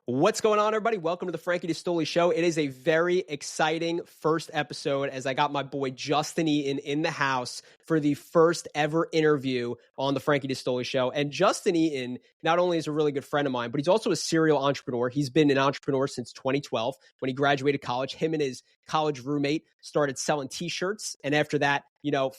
What's going on, everybody? Welcome to the Frankie D'Astoli Show. It is a very exciting first episode as I got my boy Justin Eaton in the house for the first ever interview on the Frankie D'Astoli Show. And Justin Eaton not only is a really good friend of mine, but he's also a serial entrepreneur. He's been an entrepreneur since 2012 when he graduated college. Him and his college roommate started selling t-shirts, and after that,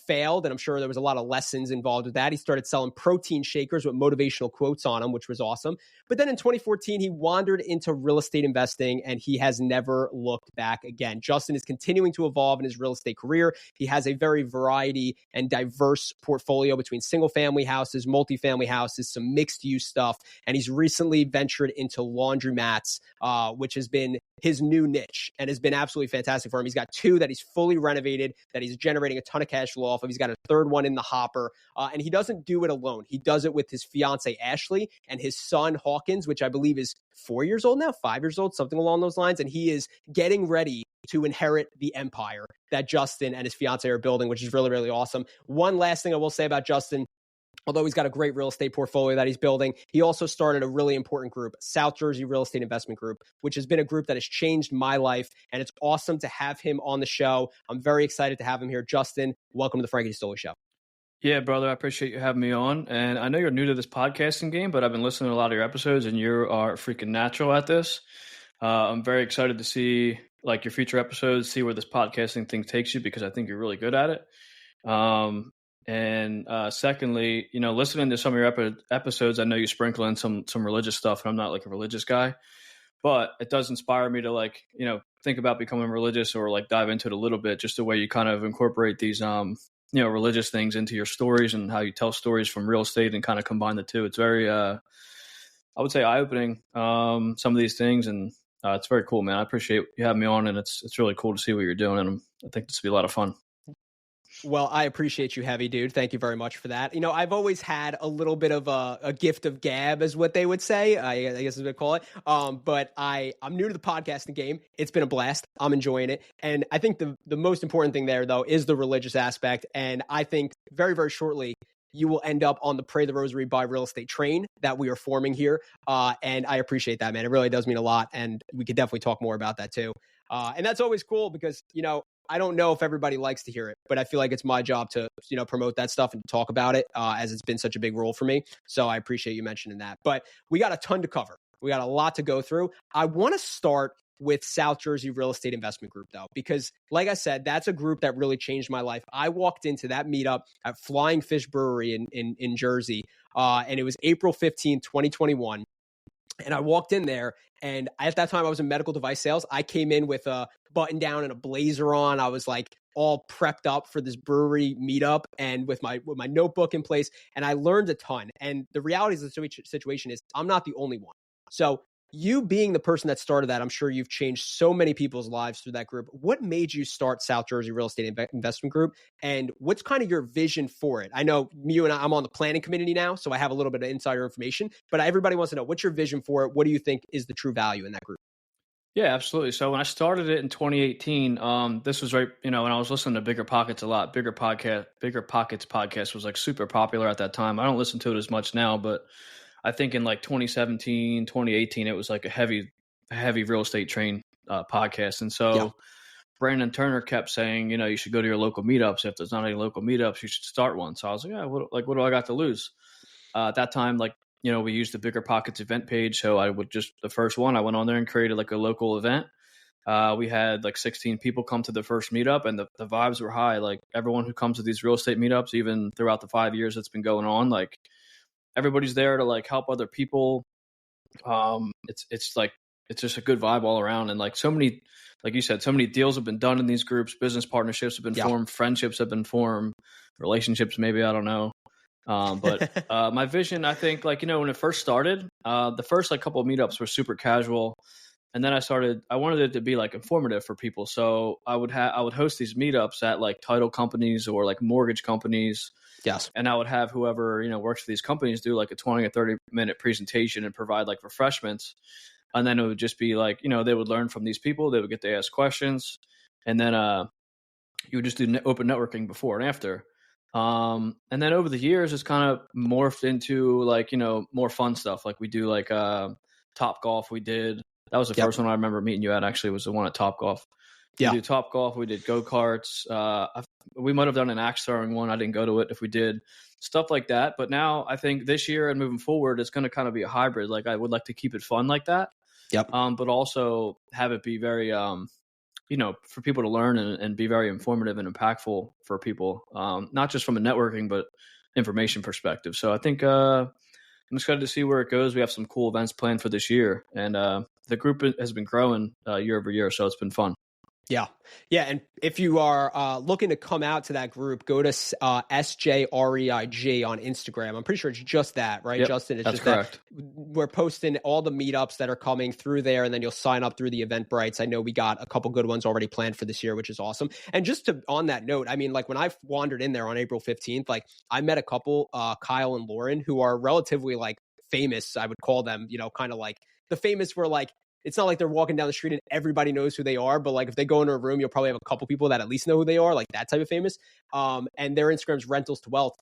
failed. And I'm sure there was a lot of lessons involved with that. He started selling protein shakers with motivational quotes on them, which was awesome. But then in 2014, he wandered into real estate investing, and he has never looked back again. Justin is continuing to evolve in his real estate career. He has a very variety and diverse portfolio between single-family houses, multifamily houses, some mixed-use stuff, and he's recently ventured into laundromats, which has been his new niche and has been absolutely fantastic for him. He's got two that he's fully renovated, that he's generating a ton of cash flow off of. He's got a third one in the hopper, and he doesn't do it alone. He does it with his fiance, Ashley, and his son, Hawkins, which I believe is 4 years old now, 5 years old, something along those lines. And he is getting ready to inherit the empire that Justin and his fiance are building, which is really, really awesome. One last thing I will say about Justin: although he's got a great real estate portfolio that he's building, he also started a really important group, South Jersey Real Estate Investment Group, which has been a group that has changed my life. And it's awesome to have him on the show. I'm very excited to have him here. Justin, welcome to the Frankie D'Astoli Show. Yeah, brother, I appreciate you having me on. And I know you're new to this podcasting game, but I've been listening to a lot of your episodes, and you are freaking natural at this. I'm very excited to see your future episodes, see where this podcasting thing takes you, because I think you're really good at it. And secondly, listening to some of your episodes, I know you sprinkle in some religious stuff, and I'm not a religious guy, but it does inspire me to think about becoming religious or dive into it a little bit, just the way you kind of incorporate these religious things into your stories and how you tell stories from real estate and kind of combine the two. It's very I would say eye-opening, some of these things, and it's very cool, man. I appreciate you having me on, and it's really cool to see what you're doing, and I think this will be a lot of fun. Well, I appreciate you, heavy dude. Thank you very much for that. I've always had a little bit of a gift of gab, is what they would say. I guess is what they call it. But I'm new to the podcasting game. It's been a blast. I'm enjoying it. And I think the most important thing there, though, is the religious aspect. And I think very, very shortly, you will end up on the Pray the Rosary Buy Real Estate train that we are forming here. And I appreciate that, man. It really does mean a lot. And we could definitely talk more about that, too. And that's always cool because, I don't know if everybody likes to hear it, but I feel like it's my job to, promote that stuff and talk about it, as it's been such a big role for me. So I appreciate you mentioning that. But we got a ton to cover. We got a lot to go through. I want to start with South Jersey Real Estate Investment Group, though, because like I said, that's a group that really changed my life. I walked into that meetup at Flying Fish Brewery in Jersey, and it was April 15th, 2021. And I walked in there, and at that time I was in medical device sales. I came in with a button down and a blazer on. I was all prepped up for this brewery meetup, and with my notebook in place, and I learned a ton. And the reality of the situation is I'm not the only one. So you being the person that started that, I'm sure you've changed so many people's lives through that group. What made you start South Jersey Real Estate Investment Group, and what's kind of your vision for it? I know you and I'm on the planning committee now, so I have a little bit of insider information, but everybody wants to know, what's your vision for it? What do you think is the true value in that group? Yeah, absolutely. So when I started it in 2018, this was right, when I was listening to Bigger Pockets a lot. Bigger Pockets podcast was super popular at that time. I don't listen to it as much now, but I think in 2017, 2018, it was a heavy real estate train podcast. And so yeah. Brandon Turner kept saying, you should go to your local meetups. If there's not any local meetups, you should start one. So I was like, yeah, what do I got to lose? At that time, we used the Bigger Pockets event page. So I would the first one, I went on there and created a local event. We had 16 people come to the first meetup, and the vibes were high. Everyone who comes to these real estate meetups, even throughout the 5 years it's been going on, everybody's there to help other people. It's just a good vibe all around. And so many, like you said, so many deals have been done in these groups. Business partnerships have been formed. Friendships have been formed. Relationships, maybe, I don't know. But my vision, I think, when it first started, the first couple of meetups were super casual. And then I wanted it to be informative for people. So I would host these meetups at title companies or mortgage companies. Yes. And I would have whoever, works for these companies do a 20 or 30 minute presentation and provide refreshments. And then it would just be they would learn from these people. They would get to ask questions. And then you would just do open networking before and after. And then over the years, it's kind of morphed into more fun stuff. We do Top Golf we did. That was the first one I remember meeting you at, actually, was the one at Top Golf. We did Top Golf. We did go-karts. We might have done an axe throwing one. I didn't go to it. If we did, stuff like that. But now I think this year and moving forward, it's going to kind of be a hybrid. Like, I would like to keep it fun like that. But also have it be very, for people to learn and be very informative and impactful for people, not just from a networking, but information perspective. So I think I'm excited to see where it goes. We have some cool events planned for this year, and the group has been growing year over year, so it's been fun. Yeah. And if you are looking to come out to that group, go to SJREIG on Instagram. I'm pretty sure it's just that, right, Justin? It's that's just correct. That we're posting all the meetups that are coming through there, and then you'll sign up through the Eventbrites. I know we got a couple good ones already planned for this year, which is awesome. And just on that note, I mean, like when I wandered in there on April 15th, like I met a couple, Kyle and Lauren, who are relatively like famous, I would call them, kind of like the famous were like, it's not like they're walking down the street and everybody knows who they are, but like if they go into a room, you'll probably have a couple people that at least know who they are, like that type of famous. And their Instagram's Rentals to Wealth.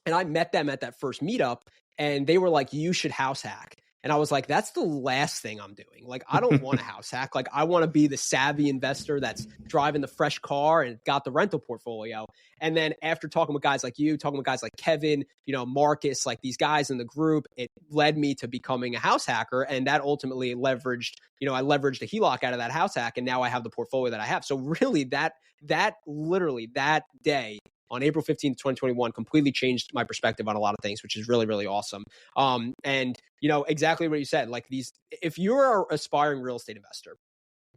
And I met them at that first meetup, and they were like, you should house hack. And I was like, that's the last thing I'm doing. Like, I don't want to house hack. Like, I want to be the savvy investor that's driving the fresh car and got the rental portfolio. And then after talking with guys like you, talking with guys like Kevin, Marcus, like these guys in the group, it led me to becoming a house hacker. And that ultimately leveraged, I leveraged the HELOC out of that house hack. And now I have the portfolio that I have. So really that literally that day on April 15th, 2021, completely changed my perspective on a lot of things, which is really, really awesome. And exactly what you said, like if you're an aspiring real estate investor,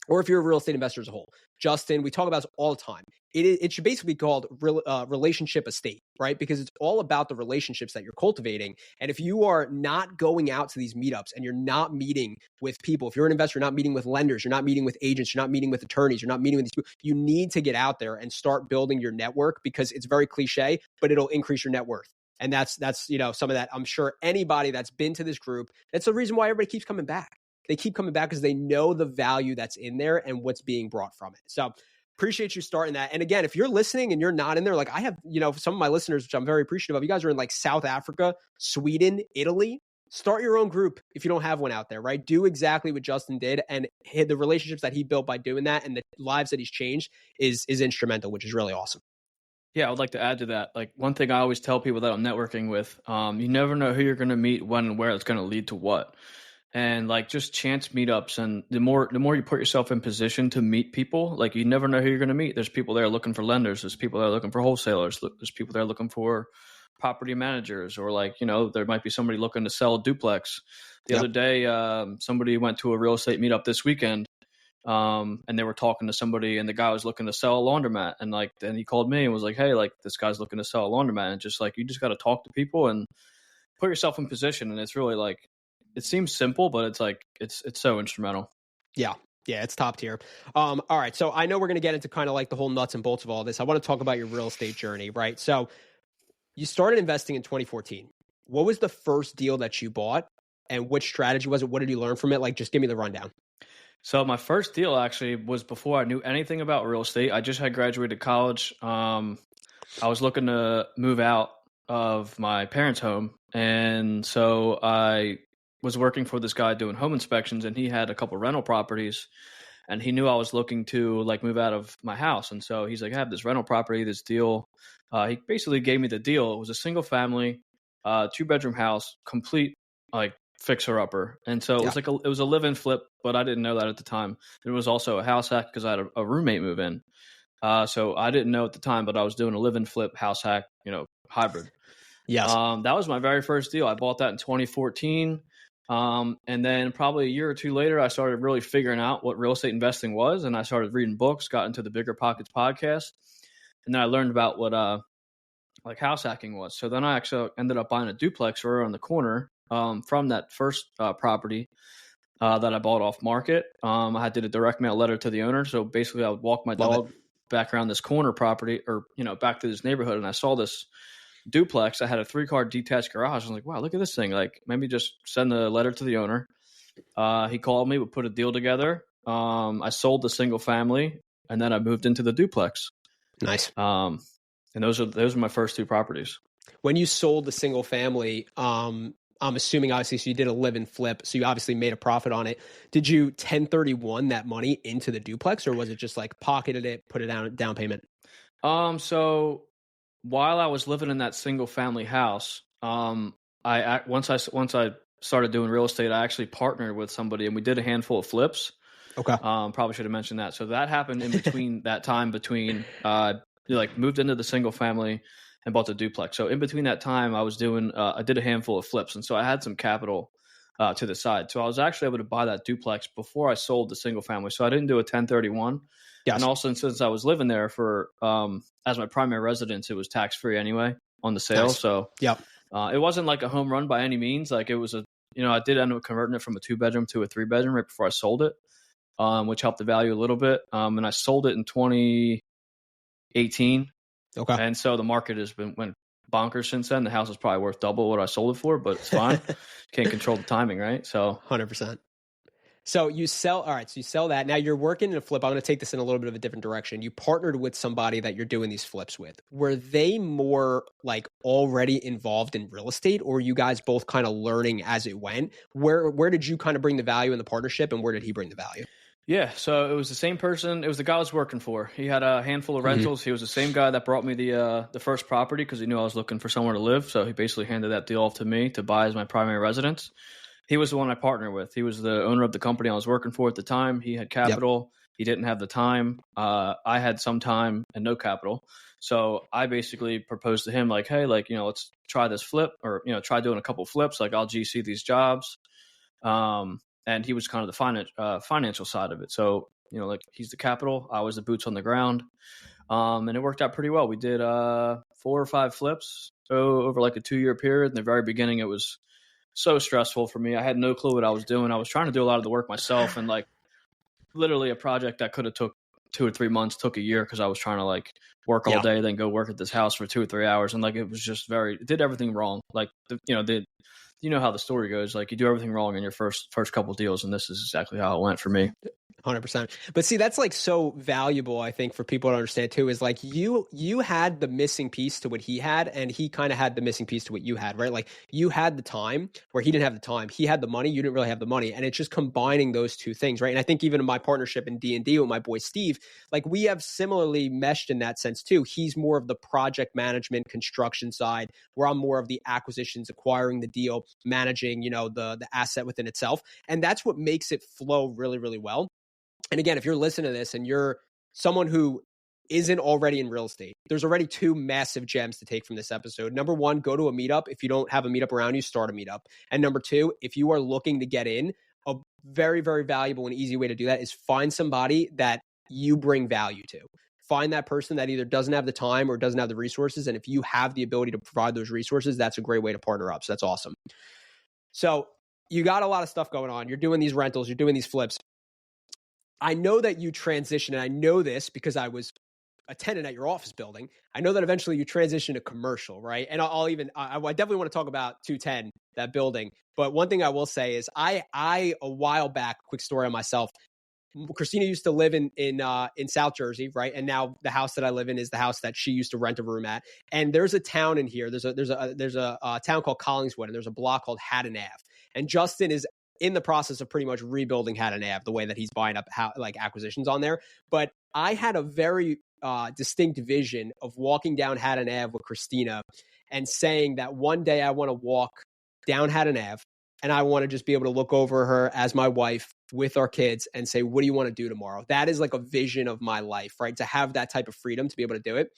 or if you're a real estate investor as a whole, Justin, we talk about this all the time. It should basically be called relationship estate, right? Because it's all about the relationships that you're cultivating. And if you are not going out to these meetups and you're not meeting with people, if you're an investor, you're not meeting with lenders, you're not meeting with agents, you're not meeting with attorneys, you're not meeting with these people, you need to get out there and start building your network, because it's very cliche, but it'll increase your net worth. And that's some of that. I'm sure anybody that's been to this group, that's the reason why everybody keeps coming back. They keep coming back because they know the value that's in there and what's being brought from it. So appreciate you starting that. And again, if you're listening and you're not in there, like I have, some of my listeners, which I'm very appreciative of, you guys are in like South Africa, Sweden, Italy. Start your own group if you don't have one out there, right? Do exactly what Justin did, and the relationships that he built by doing that and the lives that he's changed is instrumental, which is really awesome. Yeah, I would like to add to that. Like, one thing I always tell people that I'm networking with, you never know who you're going to meet, when and where it's going to lead to what. And like just chance meetups, and the more you put yourself in position to meet people, like you never know who you're going to meet. There's people there looking for lenders. There's people there looking for wholesalers. There's people there looking for property managers, or like, there might be somebody looking to sell a duplex. The other day, somebody went to a real estate meetup this weekend, and they were talking to somebody, and the guy was looking to sell a laundromat. And like, then he called me and was like, hey, like this guy's looking to sell a laundromat. And just like, you just got to talk to people and put yourself in position. And it's really like, it seems simple, but it's like, it's so instrumental. Yeah, it's top tier. All right. So I know we're going to get into kind of like the whole nuts and bolts of all this. I want to talk about your real estate journey, right? So you started investing in 2014. What was the first deal that you bought, and which strategy was it? What did you learn from it? Like, just give me the rundown. So my first deal actually was before I knew anything about real estate. I just had graduated college. I was looking to move out of my parents' home. And so I was working for this guy doing home inspections, and he had a couple rental properties, and he knew I was looking to like move out of my house. And so he's like, I have this rental property, this deal. He basically gave me the deal. It was a single family, 2-bedroom house, complete like fixer upper. And so it was like it was a live-in flip, but I didn't know that at the time. It was also a house hack because I had a roommate move in. So I didn't know at the time, but I was doing a live-in flip house hack, hybrid. Yes. That was my very first deal. I bought that in 2014. And then probably a year or two later, I started really figuring out what real estate investing was. And I started reading books, got into the Bigger Pockets podcast. And then I learned about what like house hacking was. So then I actually ended up buying a duplex right on the corner from that first property that I bought off market. I did a direct mail letter to the owner. So basically I would walk my dog back around this corner property, or, back to this neighborhood. And I saw this duplex. I had a 3-car detached garage. I was like, wow, look at this thing. Like, maybe just send the letter to the owner. He called me, we put a deal together. I sold the single family, and then I moved into the duplex. Nice. And those are my first 2 properties. When you sold the single family, I'm assuming obviously, so you did a live and flip, so you obviously made a profit on it. Did you 1031 that money into the duplex, or was it just like pocketed it, put it down payment? So while I was living in that single family house, once I started doing real estate, I actually partnered with somebody and we did a handful of flips. Okay. Probably should have mentioned that. So that happened in between that time between like moved into the single family and bought the duplex. So in between that time, I did a handful of flips, and so I had some capital to the side. So I was actually able to buy that duplex before I sold the single family. So I didn't do a 1031. Yes. And also, since I was living there for as my primary residence, it was tax free anyway on the sale. Nice. So Yep. it wasn't like a home run by any means. Like it was I did end up converting it from a 2-bedroom to a 3-bedroom right before I sold it, which helped the value a little bit. And I sold it in 2018. Okay. And so the market went bonkers since then. The house is probably worth double what I sold it for, but it's fine. Can't control the timing, right? So 100%. So you sell, all right, so you sell that. Now you're working in a flip. I'm going to take this in a little bit of a different direction. You partnered with somebody that you're doing these flips with. Were they more like already involved in real estate, or you guys both kind of learning as it went? Where did you kind of bring the value in the partnership, and where did he bring the value? yeah, so it was the same person. It was the guy I was working for. He had a handful of rentals. He was the same guy that brought me the first property because he knew I was looking for somewhere to live. So he basically handed that deal off to me to buy as my primary residence. He was the one I partnered with. He was the owner of the company I was working for at the time. He had capital. Yep. He didn't have the time. I had some time and no capital. So I basically proposed to him like, hey, like, let's try this flip or, try doing a couple flips. Like I'll GC these jobs. And he was kind of the financial side of it. So, like he's the capital. I was the boots on the ground. And it worked out pretty well. We did 4 or 5 flips over like a 2-year period. In the very beginning, it was so stressful for me. I had no clue what I was doing. I was trying to do a lot of the work myself, and like literally a project that could have took 2 or 3 months took a year because I was trying to like work all day, then go work at this house for 2 or 3 hours, and like it was just did everything wrong. Like you know how the story goes. Like you do everything wrong in your first couple of deals, and this is exactly how it went for me. 100%. But see, that's like so valuable, I think, for people to understand too, is like you had the missing piece to what he had, and he kind of had the missing piece to what you had, right? Like you had the time where he didn't have the time. He had the money, you didn't really have the money. And it's just combining those two things, right? And I think even in my partnership in D&D with my boy Steve, like we have similarly meshed in that sense too. He's more of the project management construction side, where I'm more of the acquisitions, acquiring the deal, managing, the asset within itself. And that's what makes it flow really, really well. And again, if you're listening to this and you're someone who isn't already in real estate, there's already 2 massive gems to take from this episode. Number 1, go to a meetup. If you don't have a meetup around you, start a meetup. And number 2, if you are looking to get in, a very, very valuable and easy way to do that is find somebody that you bring value to. Find that person that either doesn't have the time or doesn't have the resources. And if you have the ability to provide those resources, that's a great way to partner up. So that's awesome. So you got a lot of stuff going on. You're doing these rentals, you're doing these flips. I know that you transition, and I know this because I was a tenant at your office building. I know that eventually you transition to commercial, right? And I definitely want to talk about 210, that building. But one thing I will say is I a while back, quick story on myself, Christina used to live in South Jersey, right? And now the house that I live in is the house that she used to rent a room at. And there's a town in here. There's a town called Collingswood, and there's a block called Haddon Ave. And Justin is in the process of pretty much rebuilding Haddon Ave, the way that he's buying up acquisitions on there. But I had a very distinct vision of walking down Haddon Ave with Christina and saying that one day I want to walk down Haddon Ave and I want to just be able to look over her as my wife with our kids and say, what do you want to do tomorrow? That is like a vision of my life, right? To have that type of freedom to be able to do it.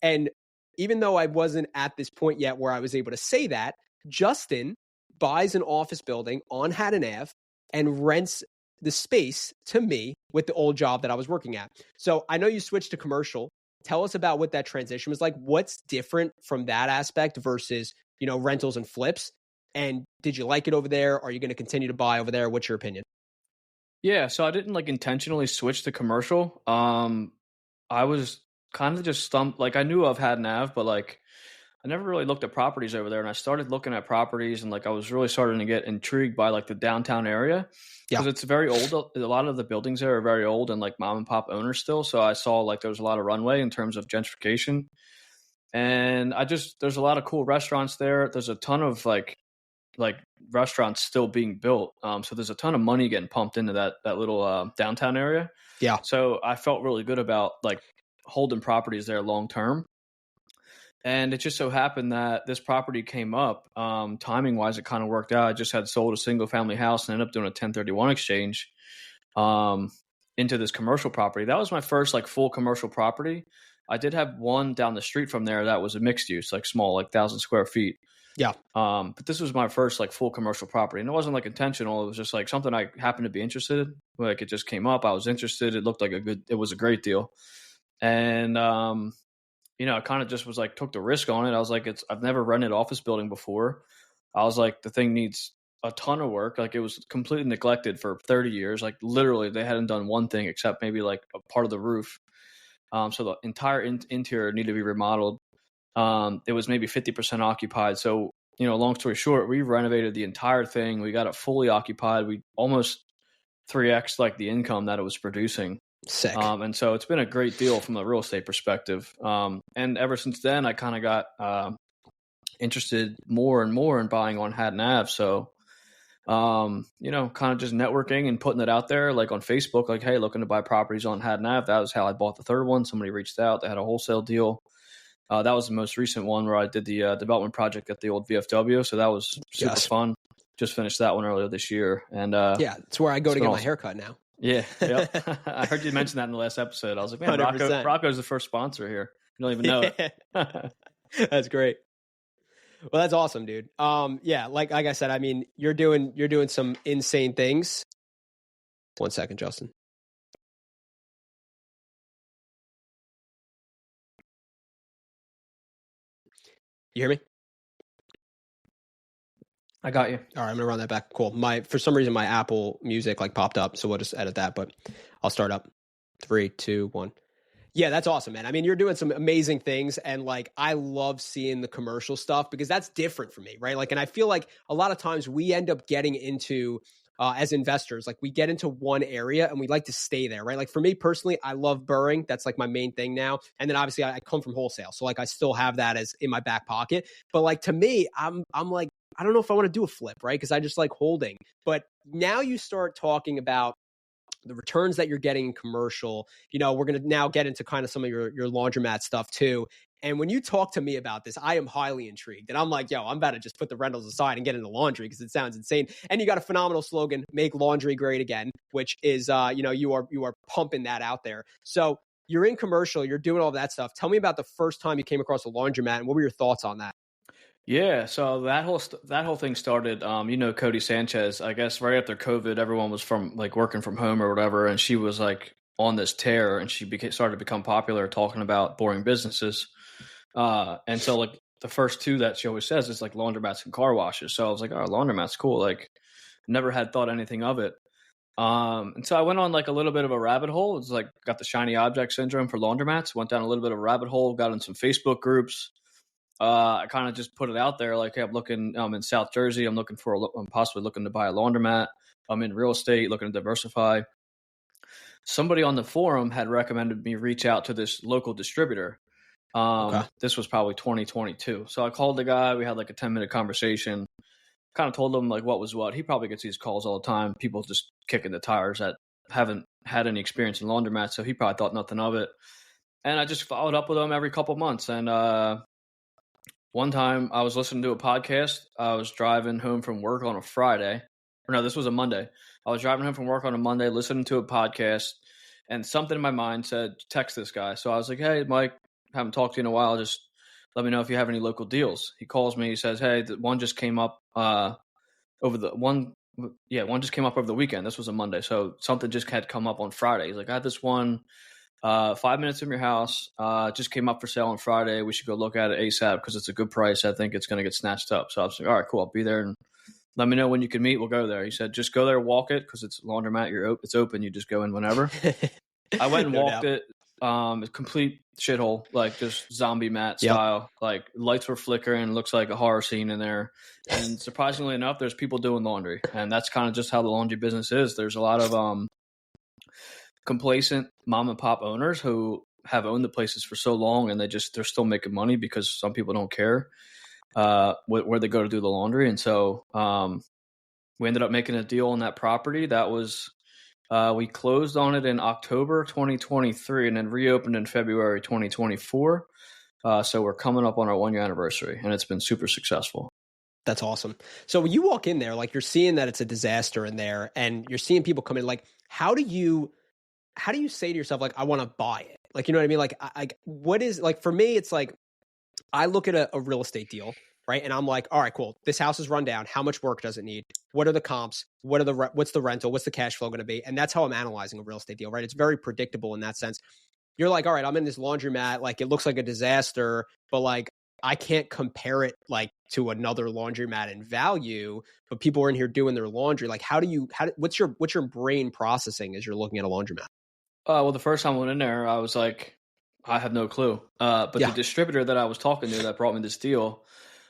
And even though I wasn't at this point yet where I was able to say that, Justin buys an office building on Haddon Ave and rents the space to me with the old job that I was working at. So I know you switched to commercial. Tell us about what that transition was like. What's different from that aspect versus, rentals and flips? And did you like it over there? Are you going to continue to buy over there? What's your opinion? Yeah, so I didn't intentionally switch to commercial. I was kind of just stumped. Like I knew of Haddon Ave, but I never really looked at properties over there, and I started looking at properties, and I was really starting to get intrigued by the downtown area because it's very old. A lot of the buildings there are very old and mom and pop owners still. So I saw there was a lot of runway in terms of gentrification, and there's a lot of cool restaurants there. There's a ton of like restaurants still being built. So there's a ton of money getting pumped into that little downtown area. Yeah. So I felt really good about like holding properties there long term. And it just so happened that this property came up. Timing wise, it kind of worked out. I just had sold a single family house and ended up doing a 1031 exchange into this commercial property. That was my first like full commercial property. I did have one down the street from there that was a mixed use, like small, like 1,000 square feet. Yeah. But this was my first like full commercial property, and it wasn't like intentional. It was just like something I happened to be interested in. Like it just came up. I was interested. It looked like it was a great deal. And, I kind of just was like, took the risk on it. I was like, I've never rented office building before. I was like, the thing needs a ton of work. Like it was completely neglected for 30 years. Like literally they hadn't done one thing except maybe like a part of the roof. So the entire interior needed to be remodeled. It was maybe 50% occupied. So, long story short, we renovated the entire thing. We got it fully occupied. We almost 3x like the income that it was producing. Sick. And so it's been a great deal from a real estate perspective. And ever since then, I kind of got interested more and more in buying on Hatton Ave. So, kind of just networking and putting it out there, like on Facebook, like, hey, looking to buy properties on Hatton Ave. That was how I bought the third one. Somebody reached out. They had a wholesale deal. That was the most recent one where I did the development project at the old VFW. So that was super fun. Just finished that one earlier this year. And yeah, it's where I go to get my haircut now. Yeah. Yep. I heard you mention that in the last episode. I was like, man, Rocco's the first sponsor here. You don't even know it. That's great. Well, that's awesome, dude. Yeah, like I said, I mean, you're doing some insane things. 1 second, Justin. You hear me? I got you. All right, I'm gonna run that back. Cool. For some reason my Apple Music like popped up, so we'll just edit that. But I'll start up. 3, 2, 1. Yeah, that's awesome, man. I mean, you're doing some amazing things, and like I love seeing the commercial stuff because that's different for me, right? Like, and I feel like a lot of times we end up getting into as investors, like we get into one area and we like to stay there, right? Like for me personally, I love burring. That's like my main thing now. And then obviously I come from wholesale, so like I still have that as in my back pocket. But like to me, I'm like, I don't know if I want to do a flip, right? Because I just like holding. But now you start talking about the returns that you're getting in commercial. We're going to now get into kind of some of your laundromat stuff too. And when you talk to me about this, I am highly intrigued. And I'm like, yo, I'm about to just put the rentals aside and get into laundry because it sounds insane. And you got a phenomenal slogan, make laundry great again, which is, you are pumping that out there. So you're in commercial, you're doing all that stuff. Tell me about the first time you came across a laundromat and what were your thoughts on that? Yeah, so that whole thing started. Cody Sanchez. I guess right after COVID, everyone was from like working from home or whatever, and she was like on this tear, and she started to become popular talking about boring businesses. And so like the first two that she always says is like laundromats and car washes. So I was like, oh, laundromats, cool. Like, never had thought anything of it. And so I went on like a little bit of a rabbit hole. It's like got the shiny object syndrome for laundromats. Went down a little bit of a rabbit hole. Got in some Facebook groups. I kind of just put it out there, like, hey, I'm looking. I'm in South Jersey. I'm possibly looking to buy a laundromat. I'm in real estate, looking to diversify. Somebody on the forum had recommended me reach out to this local distributor. Okay. This was probably 2022. So I called the guy. We had like a 10-minute conversation. Kind of told him like what was what. He probably gets these calls all the time. People just kicking the tires that haven't had any experience in laundromats. So he probably thought nothing of it. And I just followed up with him every couple months. And one time I was listening to a podcast. I was driving home from work on a Friday. Or no, this was a Monday. I was driving home from work on a Monday, listening to a podcast, and something in my mind said, text this guy. So I was like, hey, Mike, haven't talked to you in a while. Just let me know if you have any local deals. He calls me. He says, hey, one just came up one just came up over the weekend. This was a Monday. So something just had come up on Friday. He's like, I had this one 5 minutes from your house. Just came up for sale on Friday. We should go look at it ASAP because it's a good price. I think it's going to get snatched up. So I was like, all right, cool. I'll be there and let me know when you can meet. We'll go there. He said, just go there, walk it because it's a laundromat. It's open. You just go in whenever. I went and walked it. A complete shithole, like just zombie mat style. Yep. Like lights were flickering. Looks like a horror scene in there. And surprisingly enough, there's people doing laundry. And that's kind of just how the laundry business is. There's a lot of complacent mom and pop owners who have owned the places for so long and they're still making money because some people don't care. where they go to do the laundry. And so we ended up making a deal on that property. That was we closed on it in October 2023 and then reopened in February 2024. So we're coming up on our 1 year anniversary, and it's been super successful. That's awesome. So when you walk in there, like you're seeing that it's a disaster in there, and you're seeing people come in. Like, how do you say to yourself, like, I want to buy it? Like, you know what I mean? Like, what is, like, for me, it's like, I look at a real estate deal, right? And I'm like, all right, cool. This house is run down. How much work does it need? What are the comps? What's the rental? What's the cash flow going to be? And that's how I'm analyzing a real estate deal, right? It's very predictable in that sense. You're like, all right, I'm in this laundromat. Like, it looks like a disaster, but like, I can't compare it like to another laundromat in value, but people are in here doing their laundry. Like, what's your brain processing as you're looking at a laundromat? Well, the first time I went in there, I was like, I have no clue. But the distributor that I was talking to that brought me this deal,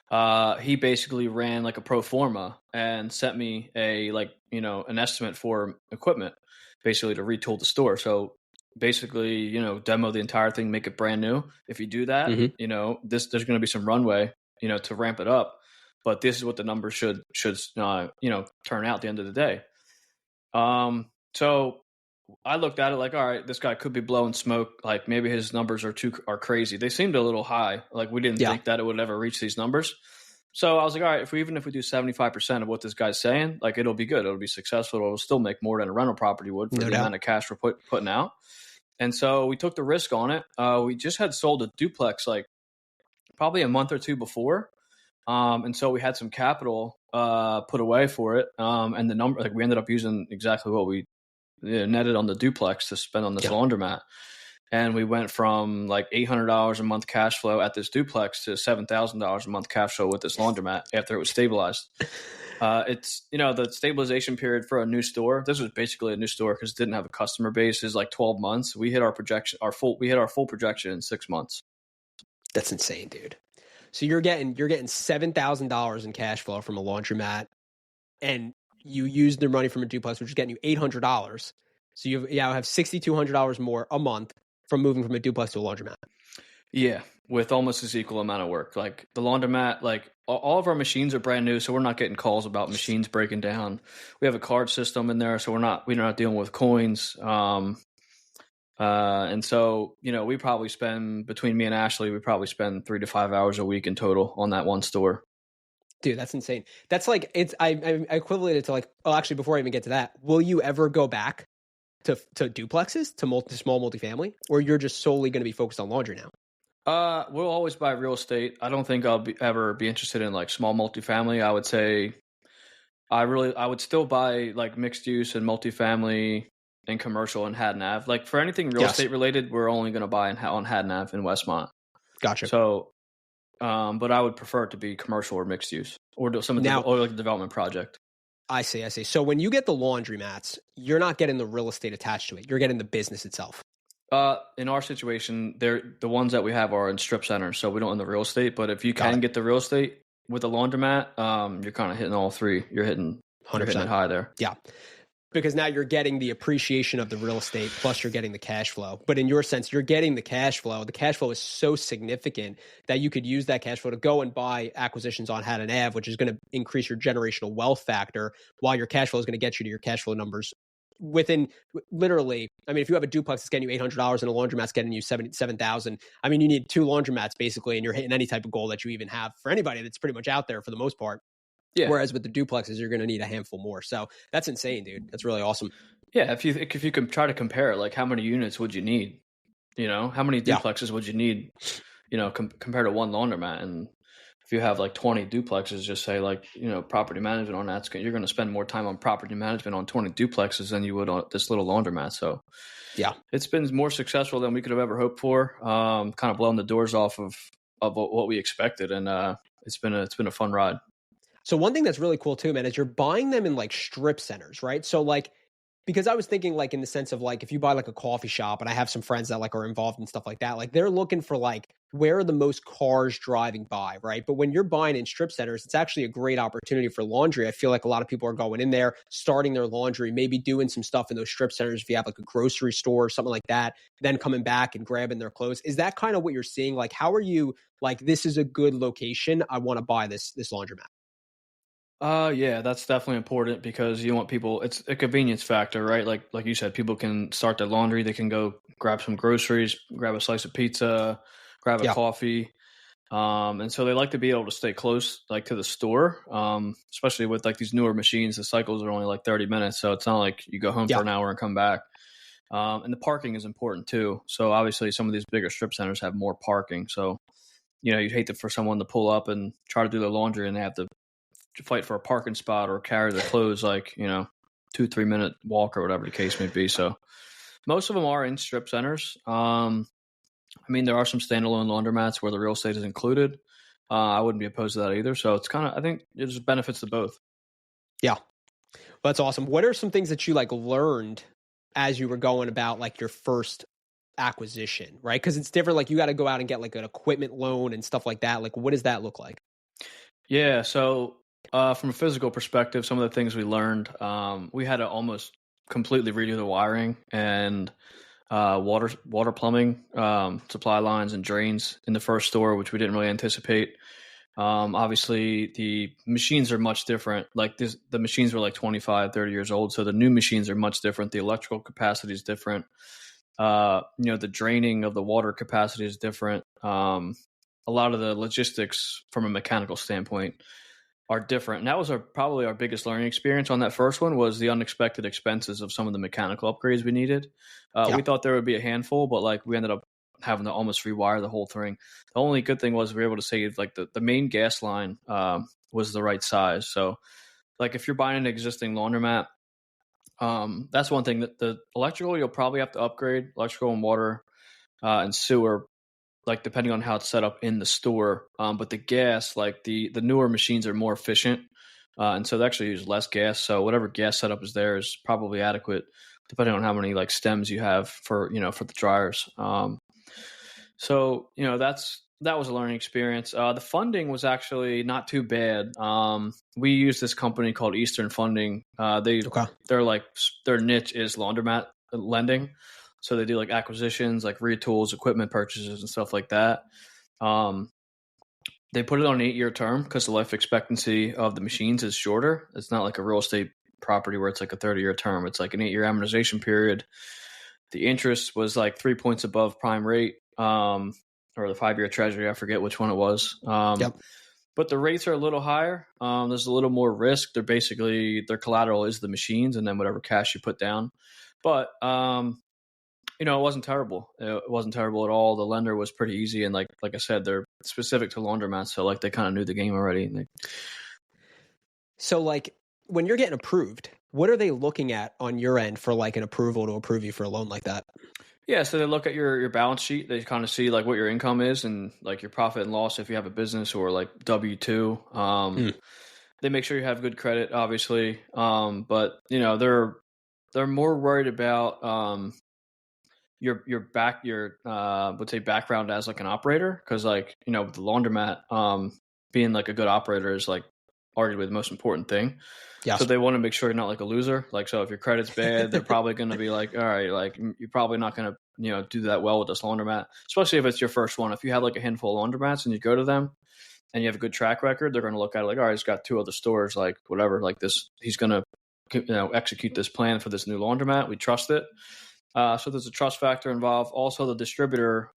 he basically ran like a pro forma and sent me an estimate for equipment, basically to retool the store. So basically, demo the entire thing, make it brand new. If you do that, there's going to be some runway, to ramp it up. But this is what the numbers should turn out at the end of the day. So I looked at it like, all right, this guy could be blowing smoke. Like maybe his numbers are crazy. They seemed a little high. Like we didn't think that it would ever reach these numbers. So I was like, all right, if we do 75% of what this guy's saying, like it'll be good. It'll be successful. It'll still make more than a rental property would for the amount of cash we're putting out. And so we took the risk on it. We just had sold a duplex like probably a month or two before. And so we had some capital put away for it. And the number, like we ended up using exactly what we netted on the duplex to spend on this laundromat. And we went from like $800 a month cash flow at this duplex to $7,000 a month cash flow with this laundromat after it was stabilized. It's, the stabilization period for a new store. This was basically a new store because it didn't have a customer base. Is like 12 months. We hit our projection, we hit our full projection in 6 months. That's insane, dude. So you're getting $7,000 in cash flow from a laundromat, and you use the money from a duplex, which is getting you $800. So you now have $6,200 more a month from moving from a duplex to a laundromat. Yeah, with almost this equal amount of work. Like the laundromat, like all of our machines are brand new, so we're not getting calls about machines breaking down. We have a card system in there, so we're not dealing with coins. And so, we probably spend, between me and Ashley, 3 to 5 hours a week in total on that one store. Dude, that's insane. That's like, I equivalent it to like, oh, actually, before I even get to that, will you ever go back to duplexes, to small multifamily, or you're just solely going to be focused on laundry now? We'll always buy real estate. I don't think I'll ever be interested in like small multifamily. I would say I would still buy like mixed use and multifamily and commercial in Haddon Ave. Like for anything real estate related, we're only going to buy on Haddon Ave in Westmont. Gotcha. So, but I would prefer it to be commercial or mixed use or like a development project. I see. So when you get the laundromats, you're not getting the real estate attached to it. You're getting the business itself. In our situation, the ones that we have are in strip centers, so we don't own the real estate. But if you can get the real estate with the laundromat, you're kind of hitting all three. You're hitting 100% it high there. Yeah. Because now you're getting the appreciation of the real estate, plus you're getting the cash flow. But in your sense, you're getting the cash flow. The cash flow is so significant that you could use that cash flow to go and buy acquisitions on Haddon Ave, which is going to increase your generational wealth factor, while your cash flow is going to get you to your cash flow numbers within literally. I mean, if you have a duplex that's getting you $800 and a laundromat's getting you $7,000, I mean, you need 2 laundromats basically, and you're hitting any type of goal that you even have for anybody that's pretty much out there for the most part. Yeah. Whereas with the duplexes, you're going to need a handful more. So that's insane, dude. That's really awesome. Yeah. If you can try to compare it, like how many units would you need? How many duplexes would you need, compared to one laundromat? And if you have like 20 duplexes, just say like, property management on that, you're going to spend more time on property management on 20 duplexes than you would on this little laundromat. So yeah, it's been more successful than we could have ever hoped for. Kind of blown the doors off of what we expected. And it's been a fun ride. So one thing that's really cool too, man, is you're buying them in like strip centers, right? So like Because I was thinking like in the sense of like if you buy like a coffee shop, and I have some friends that like are involved in stuff like that, like they're looking for like where are the most cars driving by, right? But when you're buying in strip centers, it's actually a great opportunity for laundry. I feel like a lot of people are going in there, starting their laundry, maybe doing some stuff in those strip centers if you have like a grocery store or something like that, then coming back and grabbing their clothes. Is that kind of what you're seeing? Like, how are you like, this is a good location, I want to buy this laundromat? Yeah, that's definitely important because you want people. It's a convenience factor, right? Like you said, people can start their laundry. They can go grab some groceries, grab a slice of pizza, grab a Yeah. coffee, and so they like to be able to stay close, like to the store. Especially with like these newer machines, the cycles are only like 30 minutes, so it's not like you go home for Yeah. an hour and come back. And the parking is important too. So obviously, some of these bigger strip centers have more parking. So you'd hate for someone to pull up and try to do their laundry, and they have to fight for a parking spot or carry their clothes like 2-3 minute walk or whatever the case may be. So most of them are in strip centers. I mean, there are some standalone laundromats where the real estate is included. I wouldn't be opposed to that either. So it's kind of, I think there's benefits to both. Yeah. That's awesome. What are some things that you like learned as you were going about like your first acquisition, right? Because it's different. Like you got to go out and get like an equipment loan and stuff like that. Like, what does that look like? Yeah. So from a physical perspective, some of the things we learned, we had to almost completely redo the wiring and water plumbing, supply lines and drains in the first store, which we didn't really anticipate. Obviously, the machines are much different. Like the machines were like 25, 30 years old. So the new machines are much different. The electrical capacity is different. The draining of the water capacity is different. A lot of the logistics from a mechanical standpoint are different. And that was probably our biggest learning experience on that first one was the unexpected expenses of some of the mechanical upgrades we needed. We thought there would be a handful, but like we ended up having to almost rewire the whole thing. The only good thing was we were able to save like the main gas line was the right size. So like if you're buying an existing laundromat, that's one thing that the electrical, you'll probably have to upgrade electrical and water and sewer, like depending on how it's set up in the store. But the gas, like the newer machines are more efficient. And so they actually use less gas. So whatever gas setup is there is probably adequate depending on how many like stems you have for the dryers. So that was a learning experience. The funding was actually not too bad. We used this company called Eastern Funding. Their niche is laundromat lending. So they do like acquisitions, like retools, equipment purchases, and stuff like that. They put it on an 8-year term because the life expectancy of the machines is shorter. It's not like a real estate property where it's like a 30-year term. It's like an 8-year amortization period. The interest was like 3 points above prime rate, or the 5-year treasury. I forget which one it was. But the rates are a little higher. There's a little more risk. Their collateral is the machines and then whatever cash you put down. But it wasn't terrible. It wasn't terrible at all. The lender was pretty easy, and like I said, they're specific to laundromats, so like they kind of knew the game already. So like when you're getting approved, what are they looking at on your end for like an approval to approve you for a loan like that? Yeah, so they look at your balance sheet. They kind of see like what your income is and like your profit and loss if you have a business or like W-2. They make sure you have good credit, obviously. But they're more worried about your background as like an operator, because like the laundromat being like a good operator is like arguably the most important thing. Yes. So they want to make sure you're not like a loser. Like, so if your credit's bad, they're probably going to be like, all right, like you're probably not going to do that well with this laundromat, especially if it's your first one. If you have like a handful of laundromats and you go to them and you have a good track record, they're going to look at it like, all right, he's got 2 other stores, like whatever, like this, he's going to execute this plan for this new laundromat. We trust it. So there's a trust factor involved. Also, the distributor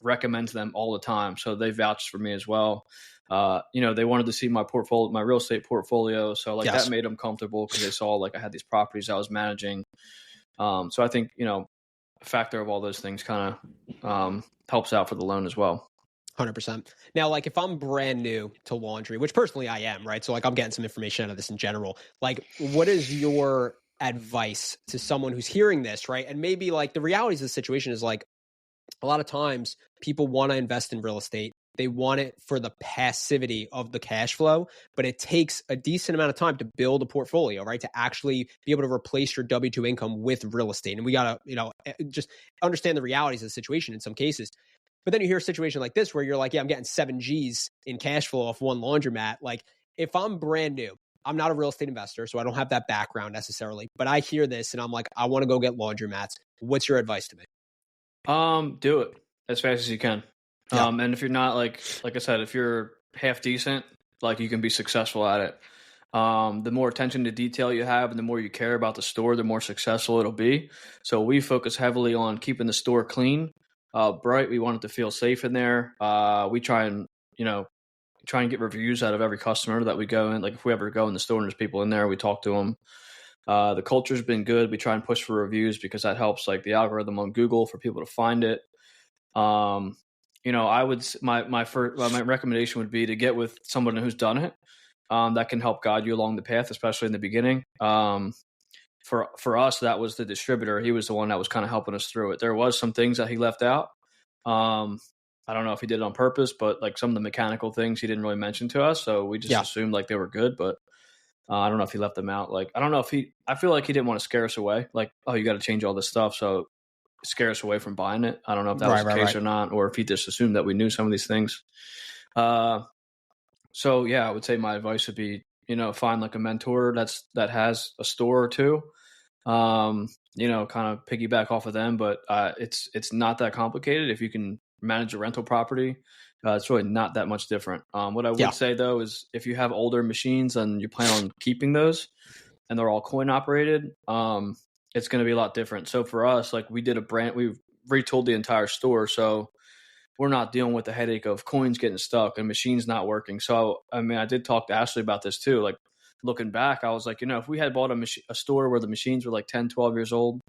recommends them all the time, so they vouched for me as well. They wanted to see my portfolio, my real estate portfolio, so like that made them comfortable because they saw like I had these properties I was managing. So I think a factor of all those things kind of helps out for the loan as well. 100%. Now, like if I'm brand new to laundry, which personally I am, right? So like I'm getting some information out of this in general. Like, what is your advice to someone who's hearing this, right? And maybe like the realities of the situation is like a lot of times people want to invest in real estate. They want it for the passivity of the cash flow, but it takes a decent amount of time to build a portfolio, right? To actually be able to replace your W-2 income with real estate. And we got to, just understand the realities of the situation in some cases. But then you hear a situation like this where you're like, yeah, I'm getting 7 G's in cash flow off one laundromat. Like, if I'm brand new, I'm not a real estate investor, so I don't have that background necessarily, but I hear this and I'm like, I want to go get laundromats. What's your advice to me? Do it as fast as you can. Yeah. And if you're not like I said, if you're half decent, like you can be successful at it. The more attention to detail you have and the more you care about the store, the more successful it'll be. So we focus heavily on keeping the store clean, bright. We want it to feel safe in there. We try and get reviews out of every customer that we go in. Like if we ever go in the store and there's people in there, we talk to them. The culture's been good. We try and push for reviews because that helps like the algorithm on Google for people to find it. I would my recommendation would be to get with someone who's done it. That can help guide you along the path, especially in the beginning. For us, that was the distributor. He was the one that was kind of helping us through it. There was some things that he left out. I don't know if he did it on purpose, but like some of the mechanical things he didn't really mention to us. So we just assumed like they were good, but I don't know if he left them out. Like, I don't know if I feel like he didn't want to scare us away. Like, oh, you got to change all this stuff. So scare us away from buying it. I don't know if that was the case or not, or if he just assumed that we knew some of these things. So yeah, I would say my advice would be, find like a mentor that has a store or two, kind of piggyback off of them, but it's not that complicated. If you can manage a rental property, it's really not that much different. What I would say though is if you have older machines and you plan on keeping those and they're all coin operated, it's going to be a lot different. So for us, like we retooled the entire store. So we're not dealing with the headache of coins getting stuck and machines not working. So, I mean, I did talk to Ashley about this too. Like looking back, I was like, if we had bought a store where the machines were like 10, 12 years old,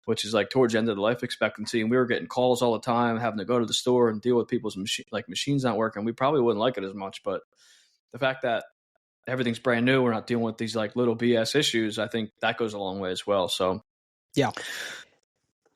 which is like towards the end of the life expectancy, and we were getting calls all the time, having to go to the store and deal with people's machines not working, we probably wouldn't like it as much. But the fact that everything's brand new, we're not dealing with these like little BS issues, I think that goes a long way as well. So, yeah.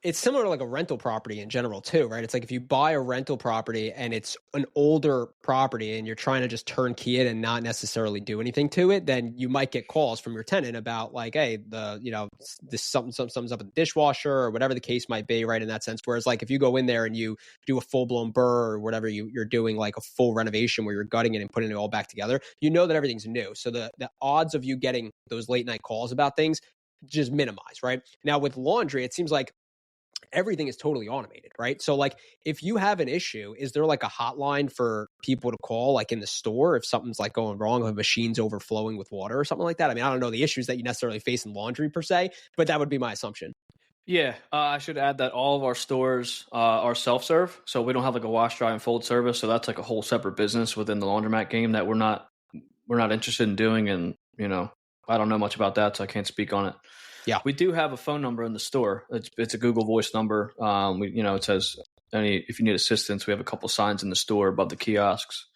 It's similar to like a rental property in general too, right? It's like if you buy a rental property and it's an older property and you're trying to just turnkey it and not necessarily do anything to it, then you might get calls from your tenant about like, hey, this something's up with the dishwasher or whatever the case might be, right? In that sense. Whereas like if you go in there and you do a full blown burr or whatever, you're doing like a full renovation where you're gutting it and putting it all back together, that everything's new. So the odds of you getting those late night calls about things just minimize, right? Now with laundry, it seems like everything is totally automated, right? So like if you have an issue, is there like a hotline for people to call like in the store if something's like going wrong, if a machine's overflowing with water or something like that? I mean, I don't know the issues that you necessarily face in laundry per se, but that would be my assumption. Yeah, I should add that all of our stores are self-serve. So we don't have like a wash, dry, and fold service. So that's like a whole separate business within the laundromat game that we're not interested in doing. And, I don't know much about that, so I can't speak on it. Yeah, we do have a phone number in the store. It's a Google Voice number. It says if you need assistance, we have a couple signs in the store above the kiosks.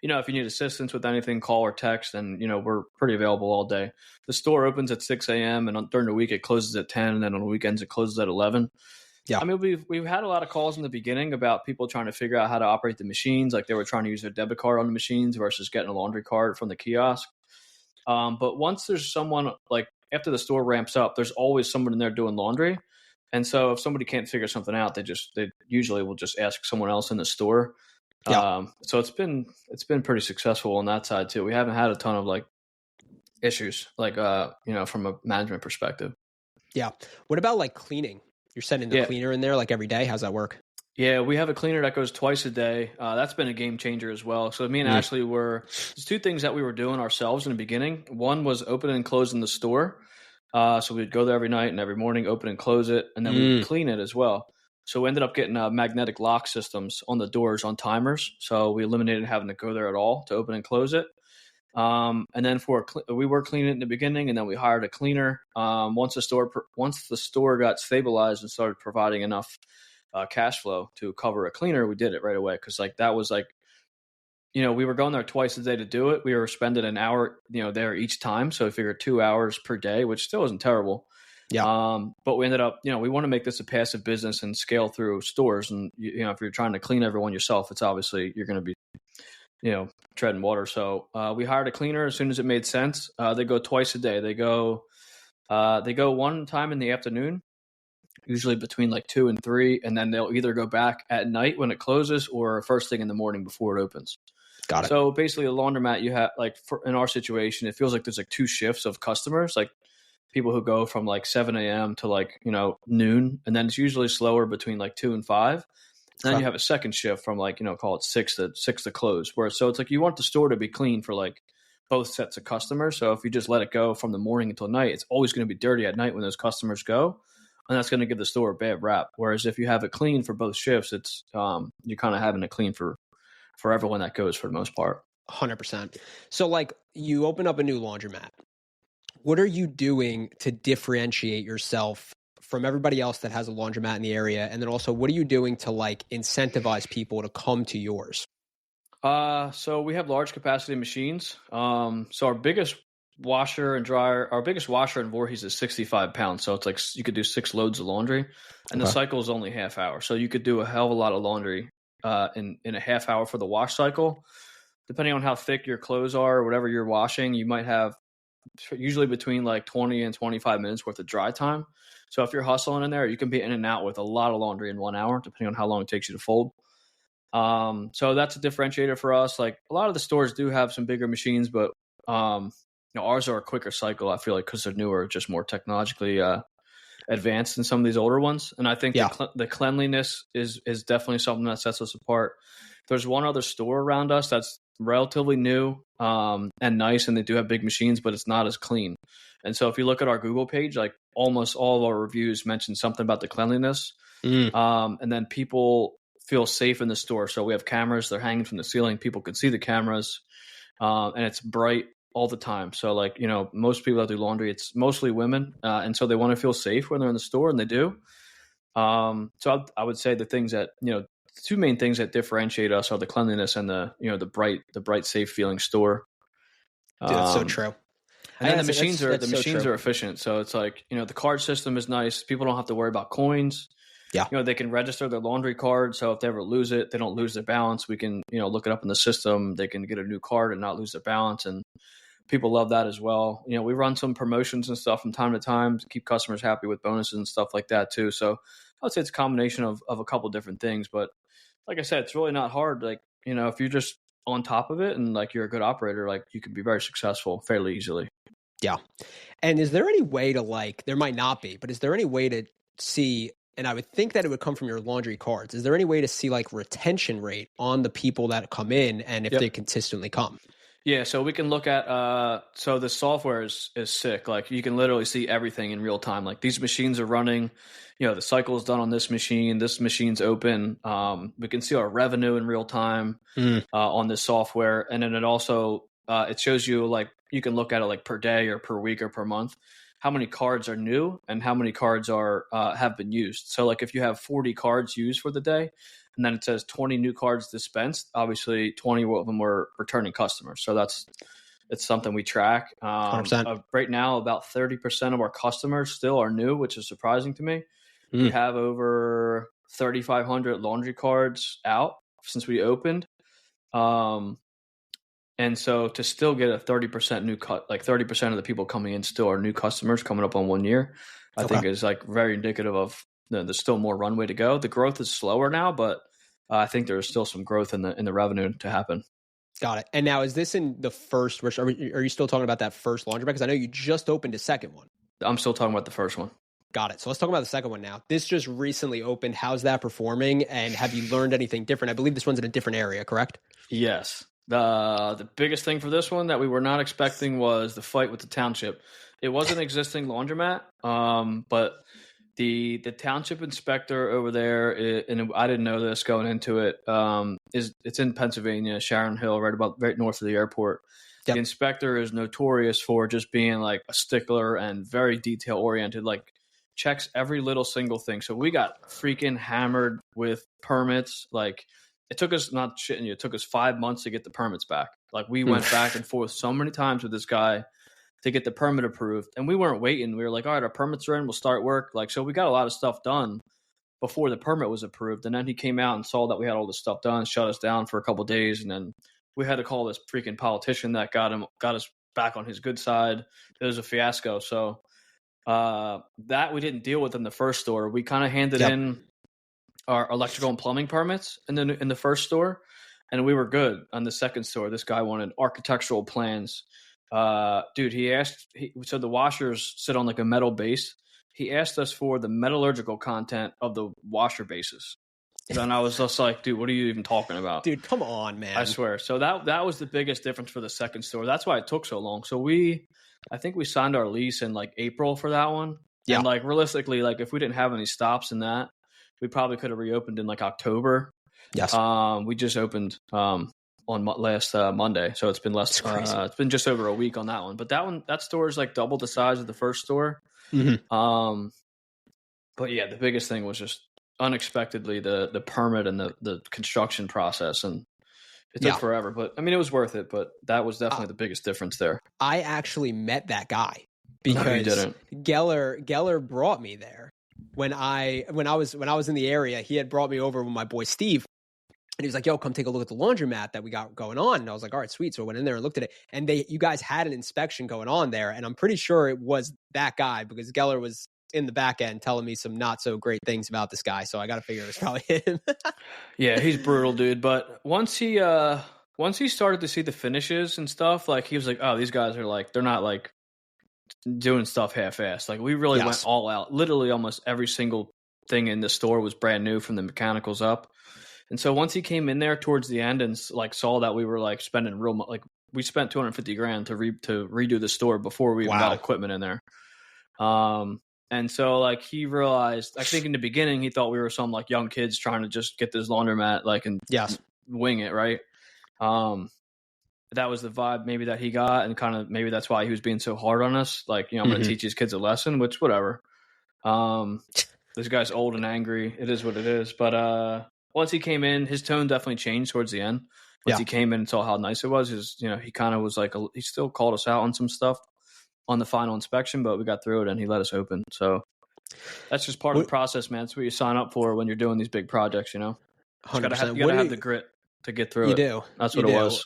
If you need assistance with anything, call or text, and we're pretty available all day. The store opens at 6 a.m. and during the week it closes at 10, and then on the weekends it closes at 11. Yeah, I mean we've had a lot of calls in the beginning about people trying to figure out how to operate the machines, like they were trying to use their debit card on the machines versus getting a laundry card from the kiosk. But once there's someone like after the store ramps up, there's always someone in there doing laundry. And so if somebody can't figure something out, they usually will just ask someone else in the store. Yeah. So it's been pretty successful on that side too. We haven't had a ton of like issues like, from a management perspective. Yeah. What about like cleaning? You're sending the cleaner in there like every day. How's that work? Yeah, we have a cleaner that goes twice a day. That's been a game changer as well. So me and Ashley there's two things that we were doing ourselves in the beginning. One was opening and closing the store. So we'd go there every night and every morning, open and close it, and then we'd clean it as well. So we ended up getting magnetic lock systems on the doors on timers. So we eliminated having to go there at all to open and close it. And then we were cleaning it in the beginning, and then we hired a cleaner. Once the store got stabilized and started providing enough cash flow to cover a cleaner, we did it right away. Because like that was like, we were going there twice a day to do it. We were spending an hour, there each time. So I figured 2 hours per day, which still isn't terrible. Yeah. But we ended up, we want to make this a passive business and scale through stores. And if you're trying to clean everyone yourself, it's obviously you're going to be treading water. So we hired a cleaner as soon as it made sense. They go twice a day. They go one time in the afternoon, usually between like 2 and 3, and then they'll either go back at night when it closes or first thing in the morning before it opens. Got it. So basically, a laundromat, you have like in our situation, it feels like there's like 2 shifts of customers, like people who go from like 7 a.m. to like noon, and then it's usually slower between like 2 and 5. And then you have a second shift from like call it 6 to close. So it's like you want the store to be clean for like both sets of customers. So if you just let it go from the morning until night, it's always going to be dirty at night when those customers go. And that's going to give the store a bad rap. Whereas if you have it clean for both shifts, it's you're kind of having it clean for everyone that goes for the most part. 100%. So like you open up a new laundromat. What are you doing to differentiate yourself from everybody else that has a laundromat in the area? And then also, what are you doing to like incentivize people to come to yours? So we have large capacity machines. So our biggest washer and Voorhees is 65 pounds. So it's like you could do 6 loads of laundry, and the cycle is only half hour. So you could do a hell of a lot of laundry in a half hour for the wash cycle. Depending on how thick your clothes are or whatever you're washing, you might have usually between like 20 and 25 minutes worth of dry time. So if you're hustling in there, you can be in and out with a lot of laundry in 1 hour, depending on how long it takes you to fold. So that's a differentiator for us. Like a lot of the stores do have some bigger machines, but ours are a quicker cycle. I feel like because they're newer, just more technologically advanced than some of these older ones. And I think the cleanliness is definitely something that sets us apart. There's one other store around us that's relatively new and nice, and they do have big machines, but it's not as clean. And so if you look at our Google page, like almost all of our reviews mention something about the cleanliness. And then people feel safe in the store. So we have cameras, they're hanging from the ceiling. People can see the cameras, and it's bright all the time. So like, most people that do laundry, it's mostly women. And so they want to feel safe when they're in the store, and they do. So I would say the things that, the 2 main things that differentiate us are the cleanliness and the bright, safe feeling store. Dude, that's so true. And then the machines are efficient. So it's like, the card system is nice. People don't have to worry about coins. Yeah. They can register their laundry card. So if they ever lose it, they don't lose their balance. We can, look it up in the system. They can get a new card and not lose their balance. And people love that as well. We run some promotions and stuff from time to time to keep customers happy with bonuses and stuff like that too. So I would say it's a combination of a couple different things. But like I said, it's really not hard. Like, if you're just on top of it and like you're a good operator, like you can be very successful fairly easily. Yeah. And is there any way to there might not be, but is there any way to see, and I would think that it would come from your laundry cards, is there any way to see like retention rate on the people that come in and if they consistently come? Yeah, so we can look at so the software is sick. Like you can literally see everything in real time. Like these machines are running, the cycle is done on this machine's open. We can see our revenue in real time on this software, and then it also it shows you like you can look at it like per day or per week or per month, how many cards are new and how many cards are have been used. So like if you have 40 cards used for the day, and then it says 20 new cards dispensed, obviously 20 of them were returning customers. So it's something we track. 100%. Right now, about 30% of our customers still are new, which is surprising to me. We have over 3,500 laundry cards out since we opened. And so to still get a 30% new cut, like 30% of the people coming in still are new customers coming up on 1 year, I think is like very indicative of there's still more runway to go. The growth is slower now, but I think there's still some growth in the revenue to happen. Got it. And now is this in the first, are you still talking about that first laundromat? Because I know you just opened a second one. I'm still talking about the first one. Got it. So let's talk about the second one now. This just recently opened. How's that performing? And have you learned anything different? I believe this one's in a different area, correct? Yes. The biggest thing for this one that we were not expecting was the fight with the township. It was an existing laundromat, but the township inspector over there, and I didn't know this going into it, it's in Pennsylvania, Sharon Hill, right north of the airport. Yep. The inspector is notorious for just being like a stickler and very detail oriented, like checks every little single thing. So we got freaking hammered with permits. Like it took us, not shitting you, it took us 5 months to get the permits back. Like we went back and forth so many times with this guy to get the permit approved, and we weren't waiting. We were like, all right, our permits are in, we'll start work. Like, so we got a lot of stuff done before the permit was approved. And then he came out and saw that we had all this stuff done, shut us down for a couple of days, and then We had to call this freaking politician that got us back on his good side. It was a fiasco. So that we didn't deal with in the first store. We kind of handed in our electrical and plumbing permits in the first store, and we were good. On the second store, this guy wanted architectural plans. Dude, so the washers sit on like a metal base. He asked us for the metallurgical content of the washer bases. And I was just like, dude, what are you even talking about? Dude, come on, man. I swear. So that was the biggest difference for the second store. That's why it took so long. So I think we signed our lease in like April for that one. Yeah. And like realistically, like if we didn't have any stops in that, we probably could have reopened in like October. Yes. We just opened on last Monday, so it's been it's been just over a week on that one. But that store is like double the size of the first store. Mm-hmm. But yeah, the biggest thing was just unexpectedly the permit and the construction process, and it took forever. But I mean, it was worth it. But that was definitely the biggest difference there. I actually met that guy because Geller brought me there. When I was in the area, he had brought me over with my boy Steve, and he was like, "Yo, come take a look at the laundromat that we got going on." And I was like, "All right, sweet." So I went in there and looked at it, and you guys had an inspection going on there, and I'm pretty sure it was that guy because Geller was in the back end telling me some not so great things about this guy. So I got to figure it was probably him. Yeah, he's brutal, dude. But once he started to see the finishes and stuff, like he was like, "Oh, these guys are like, they're not like doing stuff half-assed." Like we really went all out. Literally almost every single thing in the store was brand new from the mechanicals up. And so once he came in there towards the end and like saw that we were like spending like we spent $250,000 to redo the store before we even got equipment in there. And so like he realized, I think in the beginning he thought we were some like young kids trying to just get this laundromat like and wing it, right? That was the vibe maybe that he got, and kind of maybe that's why he was being so hard on us. Like, I'm going to teach these kids a lesson, which whatever. This guy's old and angry. It is what it is. But once he came in, his tone definitely changed towards the end. Once he came in and saw how nice it was, he kind of was like, he still called us out on some stuff on the final inspection, but we got through it and he let us open. So that's just part of the process, man. It's what you sign up for when you're doing these big projects, You got to have the grit to get through it. You do. That's what it was.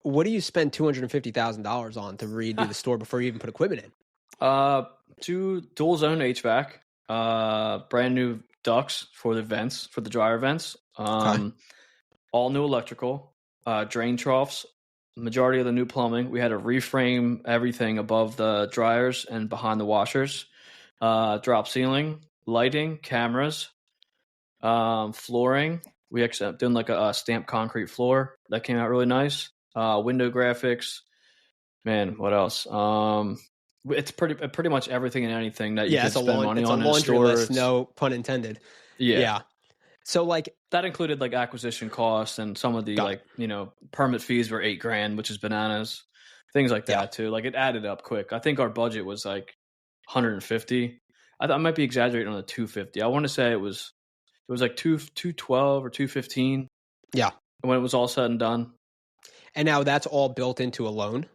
What do you spend $250,000 on to redo the store before you even put equipment in? 2 dual zone HVAC, brand new ducts for the vents, for the dryer vents, all new electrical, drain troughs, majority of the new plumbing. We had to reframe everything above the dryers and behind the washers, drop ceiling, lighting, cameras, flooring. We actually did like a stamped concrete floor that came out really nice. Window graphics, man. What else? It's pretty much everything and anything that you can spend money on in a store. List, no pun intended. Yeah. So like that included like acquisition costs and some of the permit fees were $8,000, which is bananas. Things like that too. Like it added up quick. I think our budget was like 150. I might be exaggerating on the 250. I want to say it was like 212 or 215. Yeah. When it was all said and done. And now that's all built into a loan?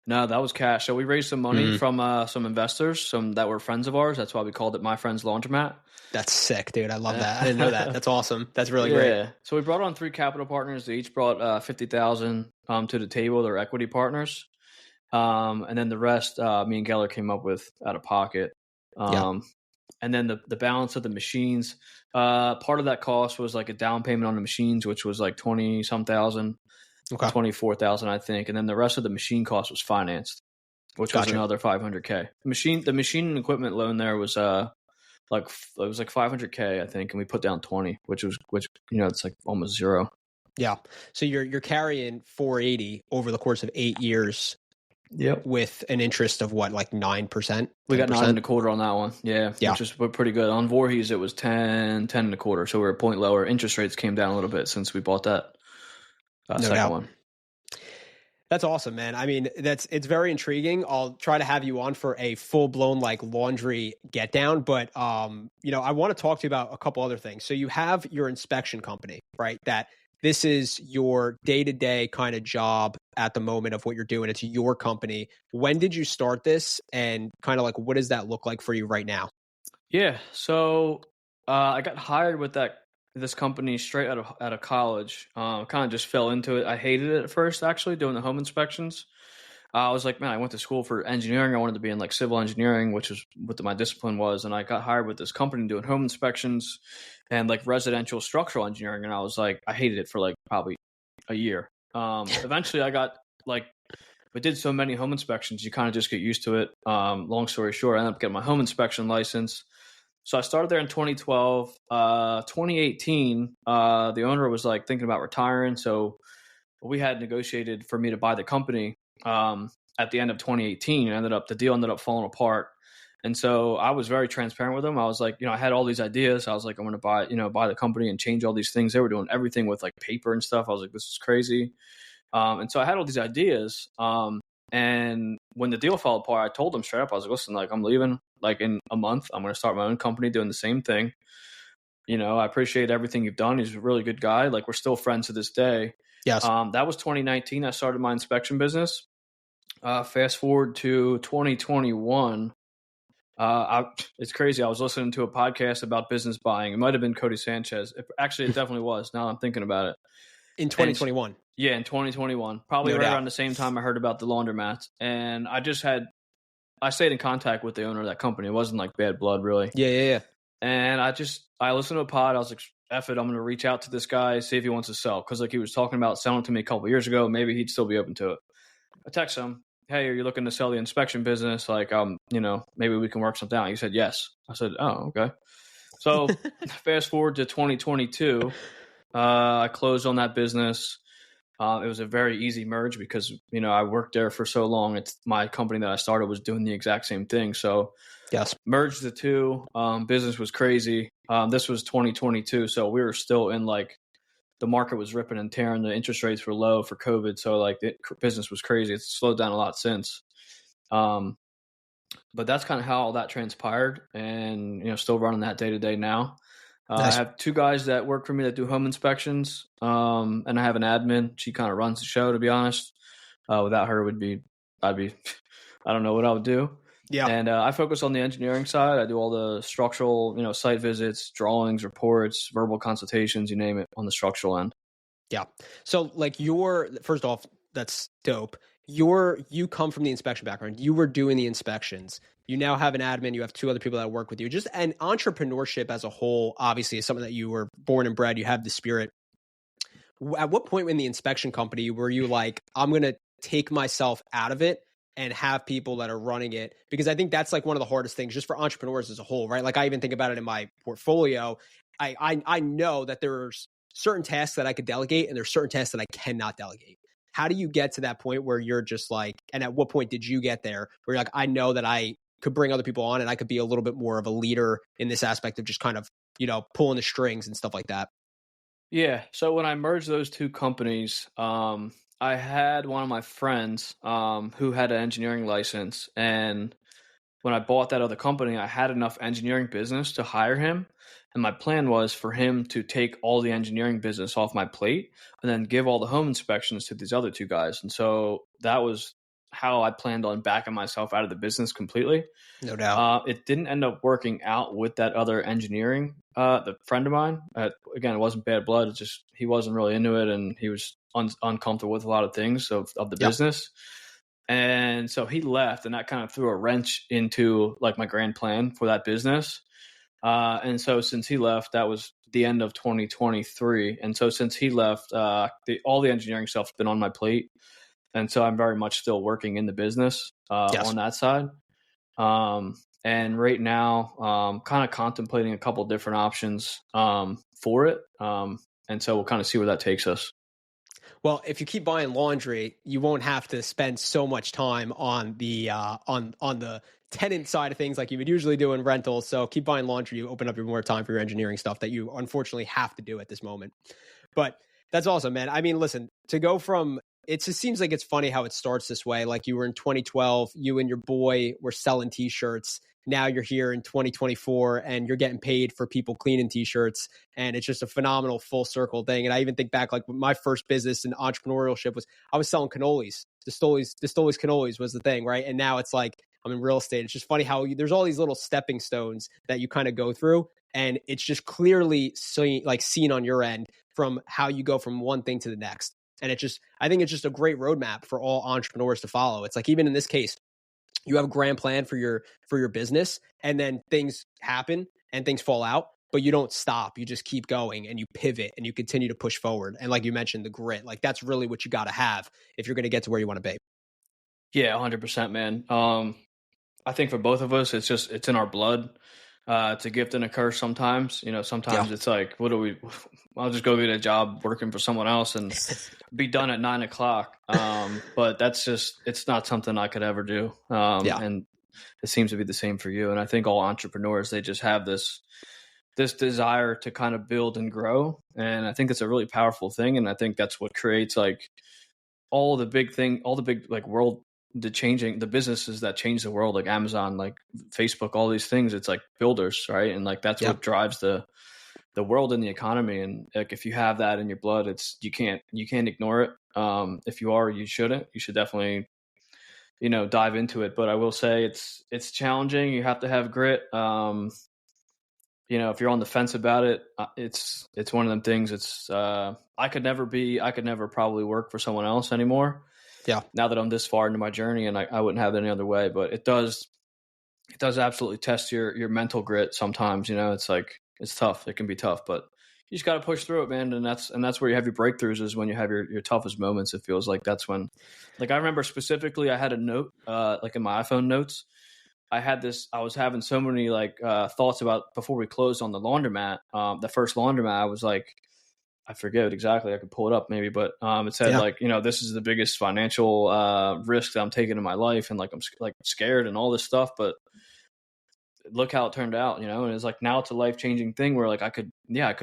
No, that was cash. So we raised some money from some investors, some that were friends of ours. That's why we called it My Friend's Laundromat. That's sick, dude. I love that. I didn't know that. That's awesome. That's really great. So we brought on 3 capital partners. They each brought $50,000 to the table. They're equity partners. And then the rest, me and Geller came up with out of pocket. And then the balance of the machines, part of that cost was like a down payment on the machines, which was like 20-some thousand. Okay. 24,000, I think, and then the rest of the machine cost was financed, which was another $500K. The machine and equipment loan there was like $500K, I think, and we put down 20, which it's like almost zero. Yeah. So you're carrying 480 over the course of 8 years. Yep. With an interest of what, like 9%? We got 9.25 on that one. Yeah. Which is pretty good. On Voorhees, it was 10.25. So we're a point lower. Interest rates came down a little bit since we bought that. Second one. That's awesome, man. I mean, it's very intriguing. I'll try to have you on for a full-blown like laundry get down, but I want to talk to you about a couple other things. So you have your inspection company, right? That this is your day-to-day kind of job at the moment of what you're doing. It's your company. When did you start this, and kind of like what does that look like for you right now? Yeah. So I got hired with that this company straight out of college. Kind of just fell into it. I hated it at first, actually, doing the home inspections. I was like, man, I went to school for engineering. I wanted to be in like civil engineering, which is what my discipline was. And I got hired with this company doing home inspections and like residential structural engineering. And I was like, I hated it for like probably a year. Eventually I got like, we did so many home inspections, you kind of just get used to it. Long story short, I ended up getting my home inspection license. So I started there in 2012. 2018, the owner was like thinking about retiring. So we had negotiated for me to buy the company at the end of 2018. The deal ended up falling apart. And so I was very transparent with them. I was like, I had all these ideas. I was like, I'm going to buy the company and change all these things. They were doing everything with like paper and stuff. I was like, this is crazy. And so I had all these ideas. And when the deal fell apart, I told them straight up, I was like, listen, like I'm leaving like in a month. I'm going to start my own company doing the same thing. I appreciate everything you've done. He's a really good guy. Like we're still friends to this day. Yes. That was 2019. I started my inspection business. Fast forward to 2021. It's crazy. I was listening to a podcast about business buying. It might have been Cody Sanchez. It definitely was. Now I'm thinking about it. In 2021. Yeah, in 2021. Probably right around the same time I heard about the Laundromats. And I stayed in contact with the owner of that company. It wasn't like bad blood, really. Yeah. And I listened to a pod. I was like, F it, I'm going to reach out to this guy, see if he wants to sell. Because like he was talking about selling to me a couple of years ago. Maybe he'd still be open to it. I text him, hey, are you looking to sell the inspection business? Like, maybe we can work something out. He said, yes. I said, oh, okay. So fast forward to 2022. I closed on that business. It was a very easy merge because, I worked there for so long. It's my company that I started was doing the exact same thing. So yes, merged the two. Business was crazy. This was 2022. So we were still in like the market was ripping and tearing. The interest rates were low for COVID. So like the business was crazy. It's slowed down a lot since. But that's kind of how all that transpired and, still running that day to day now. Nice. I have two guys that work for me that do home inspections. And I have an admin. She kind of runs the show, to be honest. Without her I don't know what I would do. Yeah. And I focus on the engineering side. I do all the structural, site visits, drawings, reports, verbal consultations, you name it, on the structural end. Yeah. So like first off, that's dope. You come from the inspection background. You were doing the inspections. You now have an admin. You have two other people that work with you. And entrepreneurship as a whole, obviously, is something that you were born and bred. You have the spirit. At what point in the inspection company were you like, I'm going to take myself out of it and have people that are running it? Because I think that's like one of the hardest things just for entrepreneurs as a whole, right? Like I even think about it in my portfolio. I know that there's certain tasks that I could delegate and there's certain tasks that I cannot delegate. How do you get to that point where you're just like, and at what point did you get there where you're like, I know that I could bring other people on and I could be a little bit more of a leader in this aspect of just kind of, pulling the strings and stuff like that? Yeah. So when I merged those two companies, I had one of my friends who had an engineering license. And when I bought that other company, I had enough engineering business to hire him. And my plan was for him to take all the engineering business off my plate and then give all the home inspections to these other two guys. And so that was how I planned on backing myself out of the business completely. No doubt. It didn't end up working out with that other engineering, the friend of mine. Again, it wasn't bad blood. It's just he wasn't really into it and he was uncomfortable with a lot of things of the business. And so he left, and that kind of threw a wrench into like my grand plan for that business. And so since he left, that was the end of 2023. And so since he left, all the engineering stuff's been on my plate. And so I'm very much still working in the business on that side. And right now, kind of contemplating a couple different options for it. And so we'll kind of see where that takes us. Well, if you keep buying laundry, you won't have to spend so much time on the on the tenant side of things like you would usually do in rentals. So keep buying laundry, you open up more time for your engineering stuff that you unfortunately have to do at this moment. But that's awesome, man. I mean, listen, to go from it just seems like it's funny how it starts this way. Like you were in 2012, you and your boy were selling t-shirts. Now you're here in 2024 and you're getting paid for people cleaning t-shirts. And it's just a phenomenal full circle thing. And I even think back, like my first business in entrepreneurship was I was selling cannolis. D'Astoli's cannolis was the thing, right? And now it's like I'm in real estate. It's just funny how there's all these little stepping stones that you kind of go through. And it's just clearly seen on your end from how you go from one thing to the next. And I think it's just a great roadmap for all entrepreneurs to follow. It's like, even in this case, you have a grand plan for your business, and then things happen and things fall out, but you don't stop. You just keep going and you pivot and you continue to push forward. And like you mentioned, the grit, like that's really what you got to have if you're going to get to where you want to be. Yeah, 100%, man. I think for both of us, it's in our blood. It's a gift and a curse sometimes. Sometimes it's like, I'll just go get a job working for someone else and be done at 9:00. But it's not something I could ever do. And it seems to be the same for you. And I think all entrepreneurs, they just have this desire to kind of build and grow. And I think it's a really powerful thing. And I think that's what creates like all the big like world, the businesses that change the world, like Amazon, like Facebook, all these things. It's like builders, right? And like that's what drives the world and the economy. And like if you have that in your blood, you can't ignore it. If you are, you shouldn't. You should definitely dive into it. But I will say it's challenging. You have to have grit. If you're on the fence about it, it's one of them things. I could never probably work for someone else anymore. Yeah. Now that I'm this far into my journey, and I wouldn't have it any other way, but it does absolutely test your mental grit sometimes. It's like, it's tough. It can be tough, but you just got to push through it, man. And that's where you have your breakthroughs, is when you have your toughest moments. It feels like that's when, like, I remember specifically, I had a note, like in my iPhone notes, I was having so many like thoughts about, before we closed on the laundromat, the first laundromat, I was like, I forget exactly. I could pull it up maybe, but it said like, this is the biggest financial risk that I'm taking in my life. And like, I'm like scared and all this stuff, but look how it turned out, and it's like, now it's a life-changing thing where like I could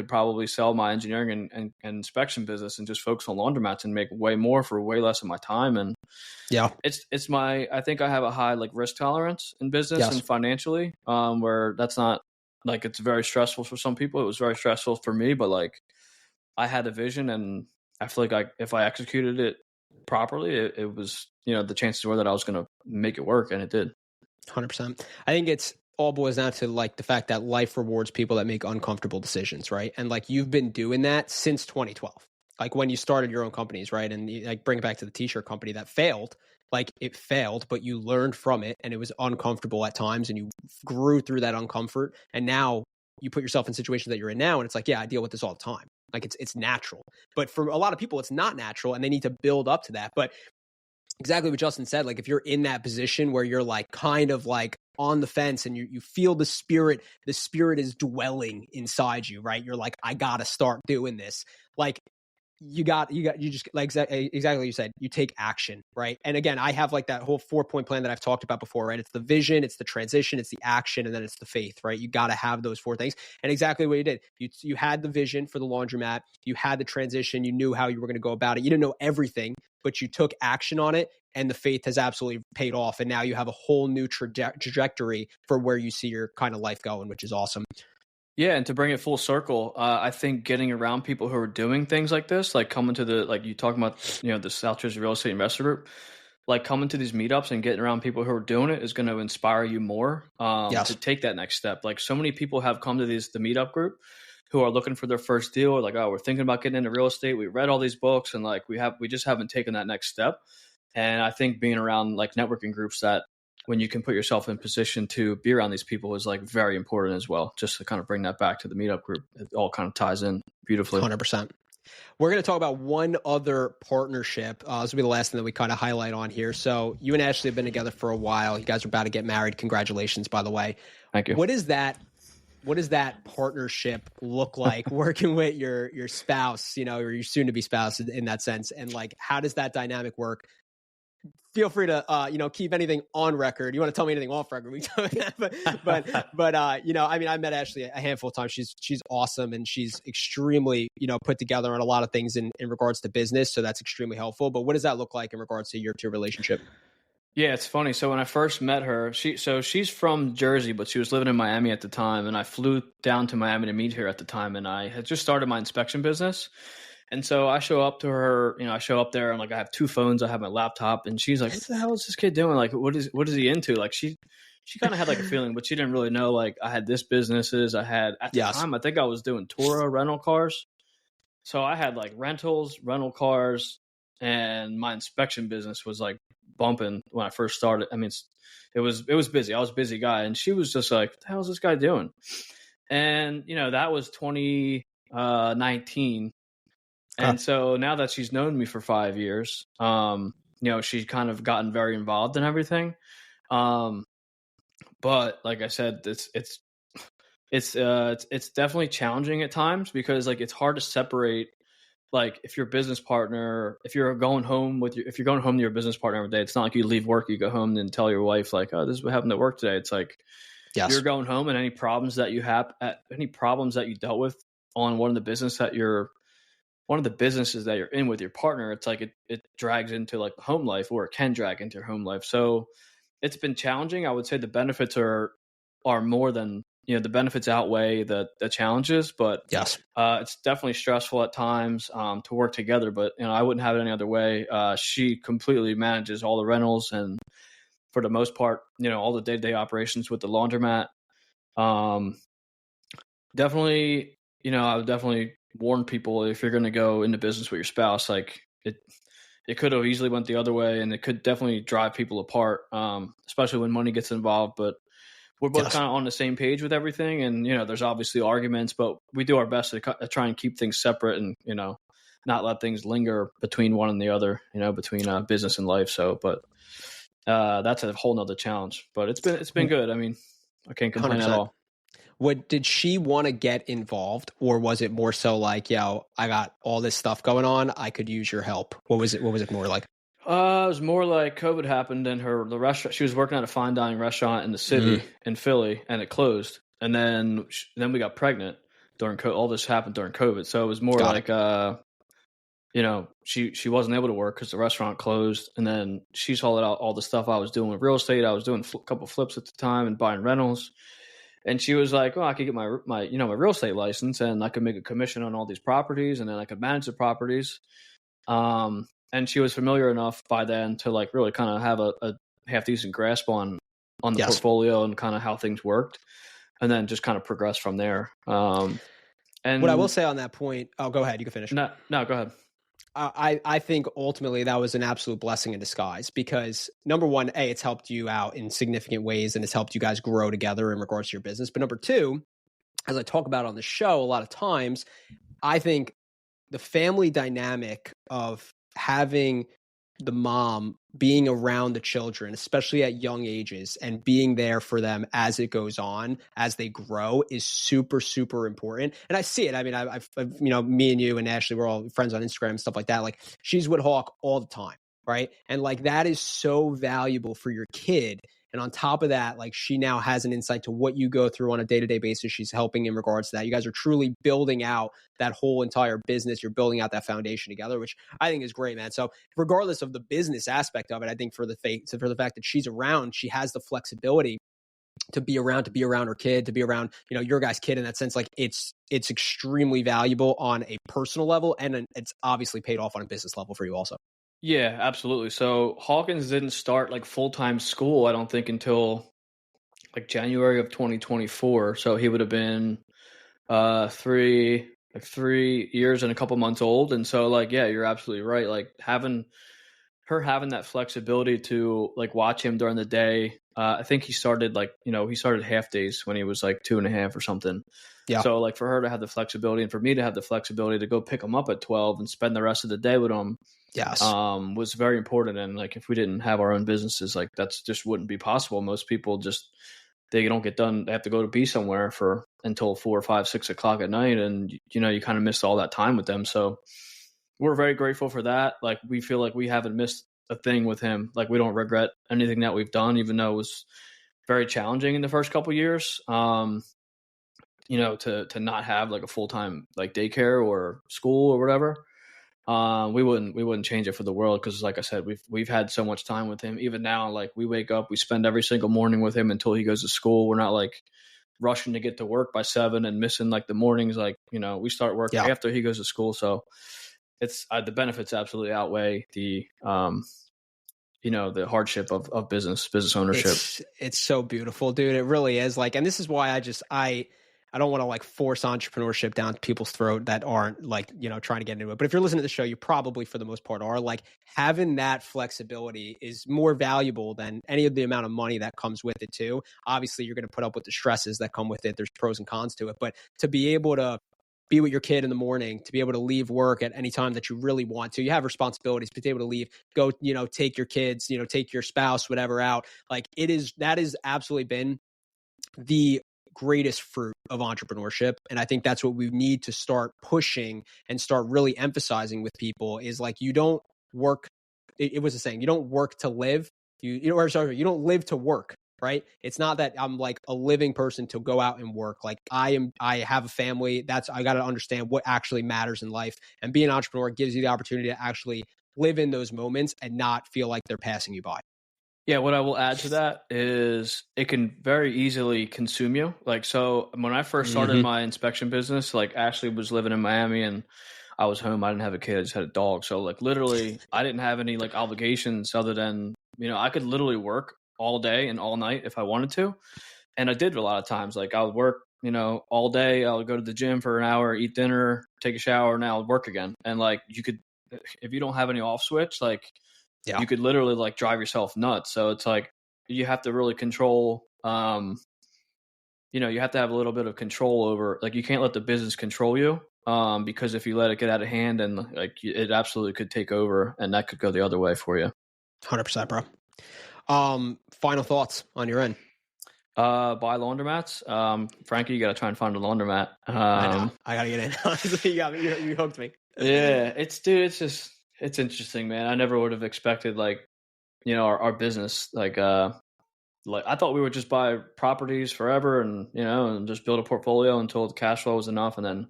probably sell my engineering and inspection business and just focus on laundromats and make way more for way less of my time. And I think I have a high like risk tolerance in business and financially, where that's not like, it's very stressful for some people. It was very stressful for me, but like I had a vision, and I feel like if I executed it properly, it was, the chances were that I was going to make it work, and it did. 100%. I think it's all boils down to like the fact that life rewards people that make uncomfortable decisions, right? And like, you've been doing that since 2012, like when you started your own companies, right? And like, bring it back to the t-shirt company that failed. Like, it failed, but you learned from it, and it was uncomfortable at times, and you grew through that uncomfort. And now you put yourself in situations that you're in now, and it's like, I deal with this all the time. Like, it's natural. But for a lot of people, it's not natural, and they need to build up to that. But exactly what Justin said, like, if you're in that position where you're like kind of like on the fence, and you feel the spirit is dwelling inside you, right? You're like, I gotta start doing this. Like, you just like exactly what you said, you take action, right? And again, I have like that whole 4-point plan that I've talked about before, right? It's the vision, it's the transition, it's the action, and then it's the faith, right? You got to have those 4 things. And exactly what you did, you had the vision for the laundromat, you had the transition, you knew how you were going to go about it. You didn't know everything, but you took action on it, and the faith has absolutely paid off. And now you have a whole new trajectory for where you see your kind of life going, which is awesome. Yeah, and to bring it full circle, I think getting around people who are doing things like this, like coming to like you talking about, the South Jersey Real Estate Investor Group, like coming to these meetups and getting around people who are doing it is going to inspire you more to take that next step. Like, so many people have come to the meetup group who are looking for their first deal, or like, oh, we're thinking about getting into real estate. We read all these books, and like we just haven't taken that next step. And I think being around like networking groups that, when you can put yourself in position to be around these people, is like very important as well. Just to kind of bring that back to the meetup group, it all kind of ties in beautifully. 100%. We're going to talk about one other partnership. This will be the last thing that we kind of highlight on here. So you and Ashley have been together for a while. You guys are about to get married. Congratulations, by the way. Thank you. What does that partnership look like, working with your spouse, or your soon to be spouse in that sense? And like, how does that dynamic work? Feel free to, keep anything on record. You want to tell me anything off record, we can do that. But I mean, I met Ashley a handful of times. She's awesome, and she's extremely, put together on a lot of things in regards to business. So that's extremely helpful. But what does that look like in regards to your two relationship? Yeah, it's funny. So when I first met her, she's from Jersey, but she was living in Miami at the time. And I flew down to Miami to meet her at the time. And I had just started my inspection business. And so I show up to her, I show up there and like I have two phones, I have my laptop, and she's like, "What the hell is this kid doing? Like, what is he into?" Like she kind of had like a feeling, but she didn't really know. Like I had this businesses, I had at the Yes. time, I think I was doing Toro rental cars, so I had like rentals, rental cars, and my inspection business was like bumping when I first started. I mean, it was busy. I was a busy guy, and she was just like, "What the hell is this guy doing?" And that was 2019. And so now that she's known me for 5 years, she's kind of gotten very involved in everything. But like I said, it's definitely challenging at times because like it's hard to separate. Like if your business partner, if you're going home to your business partner every day, it's not like you leave work, you go home and tell your wife like, "Oh, this is what happened at work today." It's like you're going home and any problems that you dealt with on one of the businesses that you're in with your partner, it's like it drags into like home life, or it can drag into your home life. So it's been challenging. I would say the benefits are more than the benefits outweigh the challenges, but Yes. It's definitely stressful at times to work together. But I wouldn't have it any other way. She completely manages all the rentals and for the most part, all the day-to-day operations with the laundromat. Definitely, I would definitely warn people if you're going to go into business with your spouse, like it could have easily went the other way, and it could definitely drive people apart, especially when money gets involved. But we're both kind of on the same page with everything, and there's obviously arguments, but we do our best to try and keep things separate, and not let things linger between one and the other, between business and life. So, but that's a whole nother challenge. But it's been good. I mean, I can't complain 100%. at all. What did she want to get involved, or was it more so like, I got all this stuff going on, I could use your help? What was it more like? It was more like COVID happened and the restaurant, she was working at a fine dining restaurant in the city in Philly, and it closed. And then we got pregnant during COVID. All this happened during COVID. So it was more she wasn't able to work because the restaurant closed. And then she saw all the stuff I was doing with real estate. I was doing a couple flips at the time and buying rentals. And she was like, "Oh, I could get my real estate license, and I could make a commission on all these properties, and then I could manage the properties." And she was familiar enough by then to like really kind of have a half decent grasp on the portfolio and kind of how things worked, and then just kind of progress from there. And what I will say on that point, oh, go ahead. You can finish. No, go ahead. I think ultimately that was an absolute blessing in disguise because number one, it's helped you out in significant ways and it's helped you guys grow together in regards to your business. But number two, as I talk about on the show, a lot of times, I think the family dynamic of having the mom being around the children, especially at young ages, and being there for them as it goes on, as they grow, is super, super important. And I see it. I mean, I've me and you and Ashley, we're all friends on Instagram and stuff like that. Like she's with Hawk all the time, right? And like that is so valuable for your kid. And on top of that, like she now has an insight to what you go through on a day-to-day basis. She's helping in regards to that. You guys are truly building out that whole entire business. You're building out that foundation together, which I think is great, man. So regardless of the business aspect of it, I think for the fact that she's around, she has the flexibility to be around her kid, to be around, your guys' kid in that sense. Like it's extremely valuable on a personal level, and it's obviously paid off on a business level for you also. Yeah, absolutely. So Hawkins didn't start like full-time school, I don't think, until like January of 2024. So he would have been 3 years and a couple months old. And so like, yeah, you're absolutely right. Like having that flexibility to like watch him during the day. I think he started half days when he was like 2.5 or something. Yeah. So like for her to have the flexibility and for me to have the flexibility to go pick him up at 12 and spend the rest of the day with him. Yes. Was very important. And like, if we didn't have our own businesses, like that's just wouldn't be possible. Most people they don't get done. They have to go to be somewhere until 4 or 5, 6 o'clock at night. And, you kind of missed all that time with them. So we're very grateful for that. Like, we feel like we haven't missed a thing with him. Like, we don't regret anything that we've done, even though it was very challenging in the first couple of years. To not have like a full-time like daycare or school or whatever. We wouldn't change it for the world, because like I said, we've had so much time with him. Even now, like we wake up, we spend every single morning with him until he goes to school. We're not like rushing to get to work by 7 and missing like the mornings. Like, we start work after he goes to school. So it's the benefits absolutely outweigh the the hardship of business ownership. It's so beautiful, dude. It really is. Like, and this is why I don't want to like force entrepreneurship down people's throat that aren't like, trying to get into it. But if you're listening to the show, you probably for the most part are. Like, having that flexibility is more valuable than any of the amount of money that comes with it too. Obviously, you're going to put up with the stresses that come with it. There's pros and cons to it, but to be able to be with your kid in the morning, to be able to leave work at any time that you really want to. You have responsibilities, but to be able to leave, go, take your kids, take your spouse, whatever out. Like, that has absolutely been the greatest fruit of entrepreneurship. And I think that's what we need to start pushing and start really emphasizing with people is like, you don't work. It was a saying, you don't work to live. You don't live to work. Right. It's not that I'm like a living person to go out and work. Like I have a family. I got to understand what actually matters in life, and being an entrepreneur gives you the opportunity to actually live in those moments and not feel like they're passing you by. Yeah, what I will add to that is it can very easily consume you. Like, so when I first started my inspection business, like Ashley was living in Miami and I was home. I didn't have a kid. I just had a dog. So like literally I didn't have any like obligations other than, I could literally work all day and all night if I wanted to. And I did a lot of times. Like I would work, all day. I would go to the gym for an hour, eat dinner, take a shower, and I would work again. And like you could, if you don't have any off switch, like you could literally like drive yourself nuts. So it's like you have to really control, you have to have a little bit of control over, like you can't let the business control you, because if you let it get out of hand and like it absolutely could take over, and that could go the other way for you. 100%, bro. Final thoughts on your end? Buy laundromats. Frankie, you got to try and find a laundromat. I know. I got to get in. Honestly, you hooked me. Yeah, it's interesting, man. I never would have expected like, our business, like I thought we would just buy properties forever and, and just build a portfolio until the cash flow was enough, and then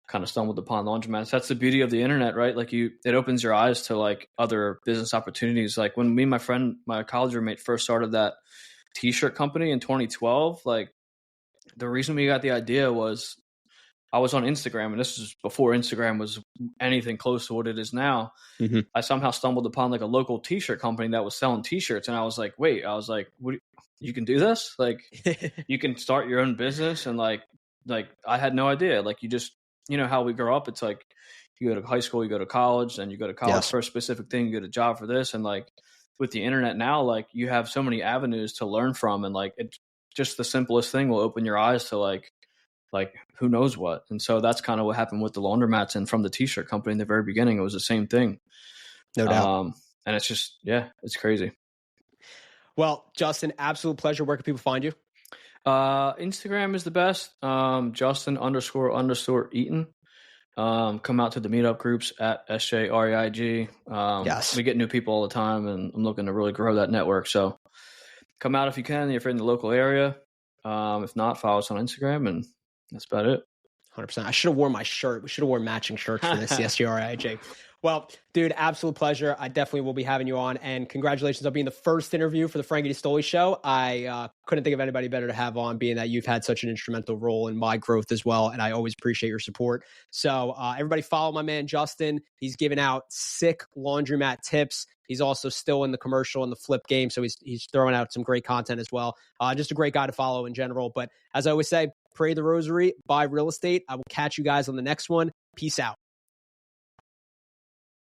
kind of stumbled upon laundromats. That's the beauty of the internet, right? Like it opens your eyes to like other business opportunities. Like when me and my college roommate first started that t-shirt company in 2012, like the reason we got the idea was I was on Instagram, and this is before Instagram was anything close to what it is now. I somehow stumbled upon like a local t-shirt company that was selling t-shirts, and I was like, what, you can do this? Like you can start your own business. And like I had no idea. Like you just, how we grow up, it's like you go to high school, you go to college, and you go to college for a specific thing, you get a job for this. And like with the internet now, like you have so many avenues to learn from, and like it just the simplest thing will open your eyes to like who knows what. And so that's kind of what happened with the laundromats, and from the t-shirt company in the very beginning, it was the same thing. No doubt. And it's just, it's crazy. Well, Justin, absolute pleasure. Where can people find you? Instagram is the best. Justin__Eaton. Come out to the meetup groups at SJREIG. Yes. We get new people all the time, and I'm looking to really grow that network. So come out if you can, if you're in the local area. If not, follow us on Instagram, and that's about it. 100%. I should have worn my shirt. We should have worn matching shirts for this, the SJREIG. Well, dude, absolute pleasure. I definitely will be having you on, and congratulations on being the first interview for the Frankie D'Astoli Show. I couldn't think of anybody better to have on, being that you've had such an instrumental role in my growth as well, and I always appreciate your support. So everybody follow my man, Justin. He's giving out sick laundromat tips. He's also still in the commercial and the flip game, so he's throwing out some great content as well. Just a great guy to follow in general. But as I always say, pray the rosary, buy real estate. I will catch you guys on the next one. Peace out.